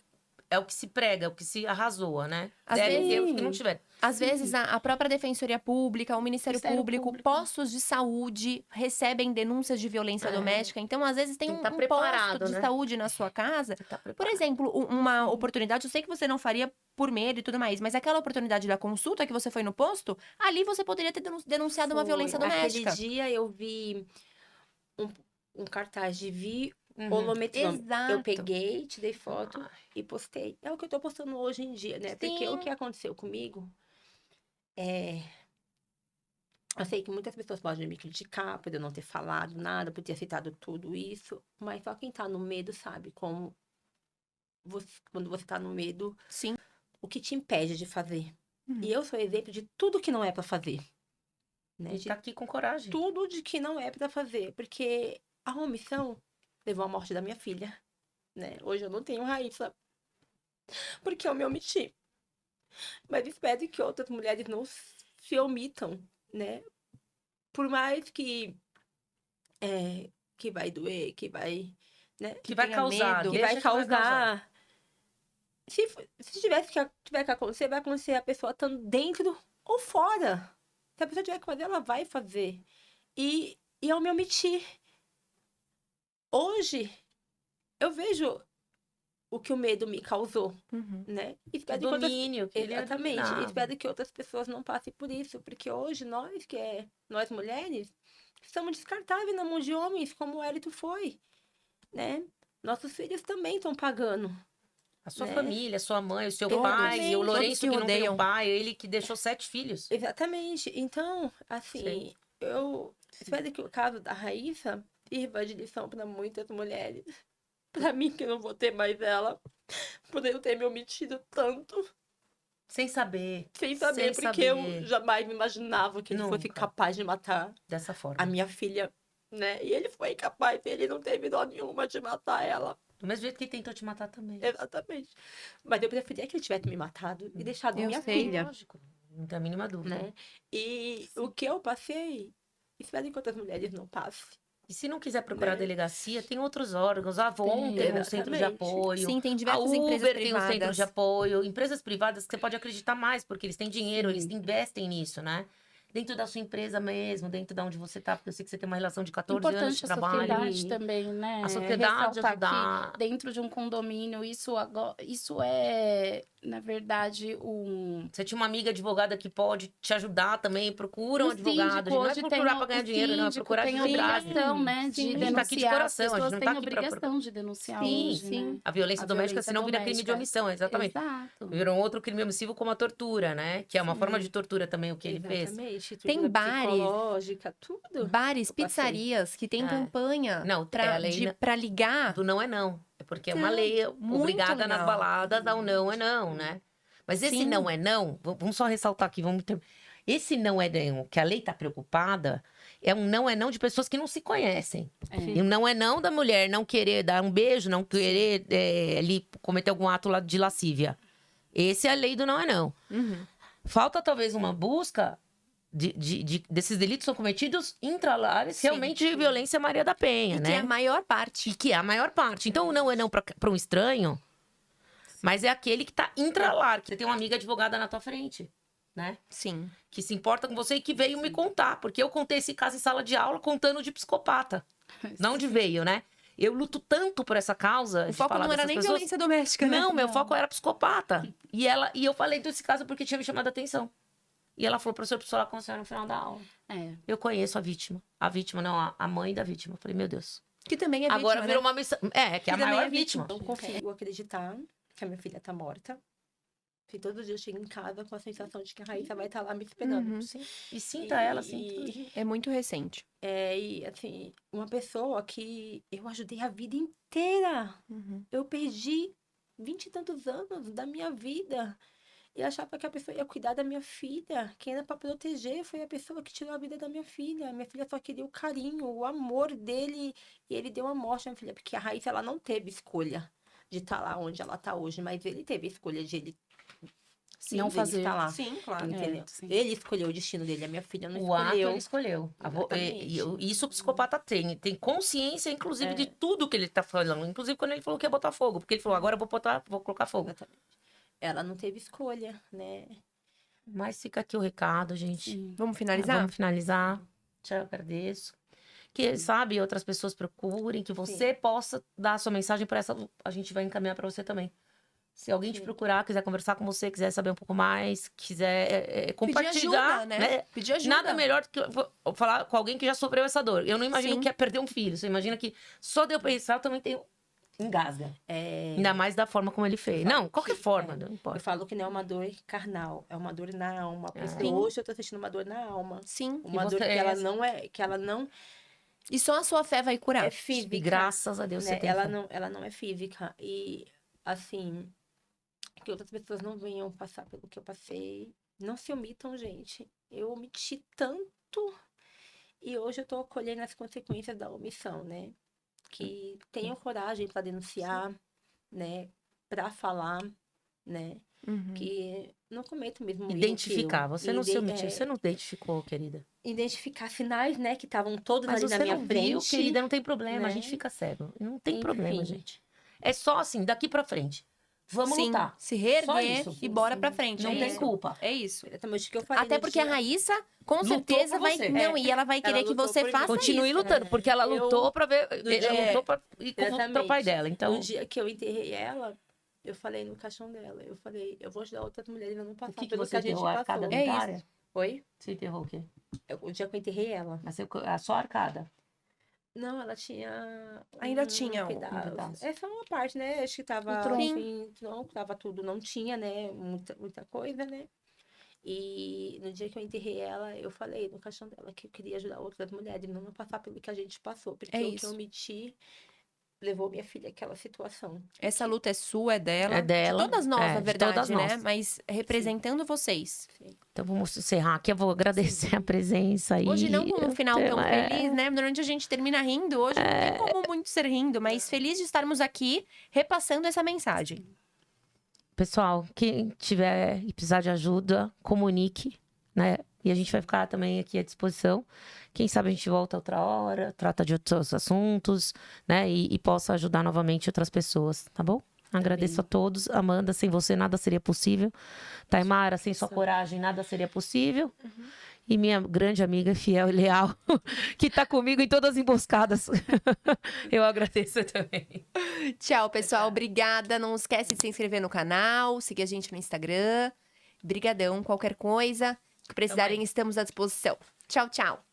A: é o que se prega, é o que se arrasou, né?
C: Às
A: Devem ter
D: vezes-
A: os que não tiveram.
C: Às vezes, a própria Defensoria Pública, o Ministério
D: Ministério
C: Público,
D: Público.
C: postos de saúde recebem denúncias de violência doméstica. Então, às vezes, tem
A: Tem
C: um
A: que tá preparado,
C: posto de
A: né?
C: saúde na sua casa.
A: Tá
C: Por
A: preparado.
C: exemplo, uma oportunidade, eu sei que você não faria por medo e tudo mais, mas aquela oportunidade da consulta que você foi no posto, ali você poderia ter denunciado uma violência doméstica.
B: Aquele dia eu vi um cartaz de
A: Uhum.
B: violometrômetro.
C: Exato.
B: Eu peguei, tirei foto e postei. É o que eu tô postando hoje em dia, né? Porque
C: Sim.
B: o que aconteceu comigo eu sei que muitas pessoas podem me criticar por eu não ter falado nada, por ter aceitado tudo isso, mas só quem tá no medo sabe como quando você tá no medo,
C: Sim.
B: o que te impede de fazer.
C: Uhum.
B: E eu sou exemplo de tudo que não é pra fazer. Né?
A: A gente tá aqui com coragem.
B: Tudo de que não é pra fazer, porque a omissão levou à morte da minha filha, né? Hoje eu não tenho Raíssa, porque eu me omiti. Mas espero que outras mulheres não se omitam, né? Por mais que vai doer, que vai, né?
A: Que vai
C: tenha
A: causar.
C: medo.
B: Que
A: deixa
B: vai causar. Se tiver que acontecer, vai acontecer a pessoa estando dentro ou fora. Se a pessoa tiver que fazer, ela vai fazer. E eu me omiti. Hoje, eu vejo o que o medo me causou,
C: Uhum.
B: né?
A: O
B: Espero que outras-
A: domínio. Que ele
B: Exatamente.
A: dominava.
B: Espero que outras pessoas não passem por isso. Porque hoje, nós mulheres, somos descartáveis na mão de homens, como o Hélito foi, né? Nossos filhos também estão pagando.
A: A sua
B: né?
A: família, a sua mãe, o seu
B: Todos.
A: pai, e o
C: Todos
A: Lourenço
C: que
A: que não tem
C: rodeiam.
A: um pai, ele que deixou 7 filhos.
B: Exatamente. Então, assim,
A: Sim.
B: eu espero que o caso da Raíssa sirva de lição para muitas mulheres. Para mim, que não vou ter mais ela, por eu ter me omitido tanto,
A: Sem saber.
B: sem saber,
A: Sem
B: porque
A: saber.
B: eu jamais me imaginava que ele fosse
A: Nunca.
B: capaz de matar
A: Dessa forma.
B: a minha filha, né? E ele foi capaz, ele não teve dó nenhuma de matar ela.
A: Do mesmo jeito que ele tentou te matar também.
B: Exatamente. Mas eu preferia que ele tivesse me matado e deixado
C: Eu
B: minha
C: sei.
B: filha.
A: Lógico. Não tem a mínima dúvida.
B: Né? E o que eu passei, Espero que outras mulheres não passem.
A: E se não quiser procurar a
B: Né?
A: delegacia, tem outros órgãos. A Avon tem um centro de
B: Exatamente.
A: apoio.
C: Sim, tem
A: A
C: diversas empresas
A: Uber tem um centro
C: privadas.
A: de apoio. Empresas privadas que você pode acreditar mais, porque eles têm dinheiro, eles investem nisso, né? Dentro da sua empresa mesmo, dentro de onde você tá, porque eu sei que você tem uma relação de 14 anos de
D: Importante a
A: trabalho.
D: sociedade também, né?
A: A sociedade
D: Ressaltar
A: ajudar.
D: que dentro de um condomínio, isso é, na verdade,
A: Você tinha uma amiga advogada que pode te ajudar também, procura um
D: O
A: advogado.
D: síndico
A: Não é
D: hoje
A: procurar
D: tem
A: pra ganhar
D: o
A: dinheiro, não, é
D: síndico
A: procurar
D: tem
A: advogado.
D: obrigação, né,
C: Sim.
D: de
A: A gente
D: denunciar.
A: tá aqui de coração,
D: As
A: a gente
D: pessoas
A: não tá
D: têm
A: aqui pra-
D: obrigação de denunciar
A: Sim,
D: hoje, né?
A: A violência
D: A
A: doméstica,
D: violência
A: senão vira crime de
D: doméstica.
A: omissão, exatamente.
D: Exato.
A: Virou outro crime omissivo como a tortura, né? Que é uma
D: Sim.
A: forma de tortura também o que ele fez.
B: Exatamente.
C: Tem
B: Tortura
C: bares.
B: psicológica, tudo.
C: Bares,
B: Eu passei.
C: pizzarias que tem
A: É.
C: campanha
A: Não, é a
C: pra,
A: lei
C: pra ligar.
A: Do não é não. É porque é uma
C: Então,
A: lei
C: muito
A: obrigada nas
C: legal.
A: baladas ao não é não, né? Mas esse
C: Sim.
A: não é não, vamos só ressaltar aqui, esse não é não, que a lei tá preocupada, é um não é não de pessoas que não se conhecem. E o não é não da mulher não querer dar um beijo, não querer ali cometer algum ato de lascívia. Esse é a lei do não é não.
C: Uhum.
A: Falta talvez uma busca desses delitos são cometidos intralares,
C: Sim.
A: realmente de violência Maria da Penha,
C: E
A: né?
C: que é a maior parte.
A: E que é a maior parte. Então, o não é não pra um estranho, mas é aquele que tá intralar. Que você tem uma amiga advogada na tua frente, né?
C: Sim.
A: Que se importa com você e que veio me contar. Porque eu contei esse caso em sala de aula contando de psicopata. Não de veio, né? Eu luto tanto por essa causa.
C: O
A: de
C: foco
A: falar
C: não era
A: dessas
C: nem
A: pessoas.
C: violência doméstica, né?
A: Não, meu foco era psicopata. E eu falei desse caso porque tinha me chamado a atenção. E ela falou, professor, preciso falar com a senhora no final da aula.
D: É.
A: Eu conheço a vítima. A vítima, não, a mãe da vítima. Eu falei, meu Deus.
C: Que também é
A: Agora
C: vítima,
A: virou
C: né?
A: uma missão. É, que é a
C: Que também
A: maior
C: é vítima.
A: vítima.
B: Não consigo acreditar que a minha filha tá morta. Que todos os dias eu chego em casa com a sensação de que a Raíssa vai estar lá me esperando.
C: Uhum.
A: Sim. E sinta ela, sim.
B: E,
C: É muito recente.
B: e, assim, uma pessoa que eu ajudei a vida inteira.
C: Uhum.
B: Eu perdi 20 e tantos anos da minha vida. E achava que a pessoa ia cuidar da minha filha. Quem era pra proteger foi a pessoa que tirou a vida da minha filha. Minha filha só queria o carinho, o amor dele. E ele deu a morte à minha filha. Porque a Raíssa, ela não teve escolha de estar lá onde ela tá hoje. Mas ele teve a escolha de ele
D: Não
B: dele
D: fazer.
B: estar lá.
C: Sim, claro.
B: Entendeu?
D: sim.
B: Ele escolheu o destino dele. A minha filha não
A: O ato
B: escolheu.
A: ele escolheu.
B: Exatamente.
A: Isso o psicopata tem consciência, inclusive,
B: É.
A: de tudo que ele tá falando. Inclusive, quando ele falou que ia botar fogo. Porque ele falou, agora eu vou colocar fogo.
B: Exatamente. Ela não teve escolha, né?
A: Mas fica aqui o recado, gente.
D: Sim.
C: Vamos finalizar?
A: Vamos finalizar. Te agradeço. Que, sabe, outras pessoas procurem, que você possa dar a sua mensagem para essa. A gente vai encaminhar para você também. Se alguém te
B: Sim.
A: procurar, quiser conversar com você, quiser saber um pouco mais, quiser compartilhar,
C: ajuda, né? Pedir ajuda.
A: Nada melhor do que eu falar com alguém que já sofreu essa dor. Eu não imagino
C: Sim.
A: que é perder um filho. Você imagina que só de eu pensar, eu também tenho. Engasga. Ainda mais da forma como ele fez.
B: falo
A: Não, qualquer
B: que-
A: forma,
B: é.
A: não
B: Eu
A: importa.
B: falo que não é uma dor carnal, é uma dor na alma. Porque
C: Sim.
B: hoje eu tô sentindo uma dor na alma.
C: Sim.
B: Uma
A: você
B: dor que
A: é
B: ela
A: essa?
B: não é, que ela não
C: E só a sua fé vai curar.
B: é física.
A: E graças a Deus
B: né?
A: você tem.
B: Ela
A: fé.
B: não é física. E assim, que outras pessoas não venham passar pelo que eu passei. Não se omitam, gente. Eu omiti tanto. E hoje eu tô colhendo as consequências da omissão, né? Que tenham coragem para denunciar, né? Para falar, né?
C: Uhum.
B: Que não cometo o mesmo erro que
A: Identificar.
B: eu.
A: Você não se omitiu.
B: é,
A: Você não identificou, querida.
B: identificar sinais, né? Que estavam todos
A: Mas
B: ali
A: você
B: na minha
A: não
B: frente.
A: viu, querida, não tem problema. A
B: né?
A: gente fica cego. Não tem
B: Enfim.
A: problema, gente. É só assim, daqui pra frente. Vamos
C: Sim,
A: lutar.
C: se
A: Só
C: reerguer
A: isso.
C: e bora pra frente.
A: Não
C: é
A: tem
C: isso.
A: culpa.
C: É isso.
B: Exatamente o que eu falei.
C: Até
B: no
C: porque a
B: dia.
C: Raíssa, com
A: Lutou
C: certeza,
A: por
C: vai.
A: você.
C: Não, e ela vai querer que
B: lutou
C: você
B: por mim.
C: faça
A: Continue
C: isso.
A: lutando, porque ela
B: Eu-
A: lutou pra ver.
B: no
A: Ela
B: dia-
A: lutou pra ir contra o
B: Exatamente.
A: pai dela. Então,
B: No dia que eu enterrei ela, eu falei no caixão dela. Eu falei, eu vou ajudar outras mulheres a não
A: o
B: passar
A: que, que
B: pelo
A: você
B: que a gente
A: enterrou? A arcada
B: passou.
C: É isso.
A: dentária?
B: Oi?
A: Você enterrou o quê?
B: O dia que eu enterrei ela.
A: A sua arcada.
B: Não, ela tinha.
C: Ainda tinha um
A: pedaço.
B: Essa é uma parte, né? Acho que tava.
C: O tronco.
B: Enfim, tronco, tava tudo. Não tinha, né? Muita coisa, né? E no dia que eu enterrei ela, eu falei no caixão dela que eu queria ajudar outras mulheres, não passar pelo que a gente passou. Porque
C: É
B: o que
C: isso.
B: eu omiti levou minha filha àquela situação.
C: Essa luta é sua, é dela.
A: É dela,
C: De todas nós,
A: é,
C: na
A: de
C: verdade,
A: todas
C: né?
A: nós.
C: Mas representando vocês.
A: Então vamos encerrar aqui. Eu vou agradecer a presença aí.
C: Hoje não com um final tão
A: É.
C: feliz, né? Normalmente a gente termina rindo. Hoje não tem como muito ser rindo, mas feliz de estarmos aqui repassando essa mensagem.
A: Pessoal, quem tiver e precisar de ajuda, comunique. né? E a gente vai ficar também aqui à disposição. Quem sabe a gente volta outra hora, trata de outros assuntos, né? E possa ajudar novamente outras pessoas, tá bom? Agradeço a todos. Amanda, sem você nada seria possível. Taimara, sem sua coragem nada seria possível. E minha grande amiga, fiel e leal, que tá comigo em todas as emboscadas. Eu agradeço também.
C: Tchau, pessoal. Obrigada. Não esquece de se inscrever no canal, seguir a gente no Instagram. Brigadão. Qualquer coisa que precisarem, estamos à disposição. Tchau, tchau.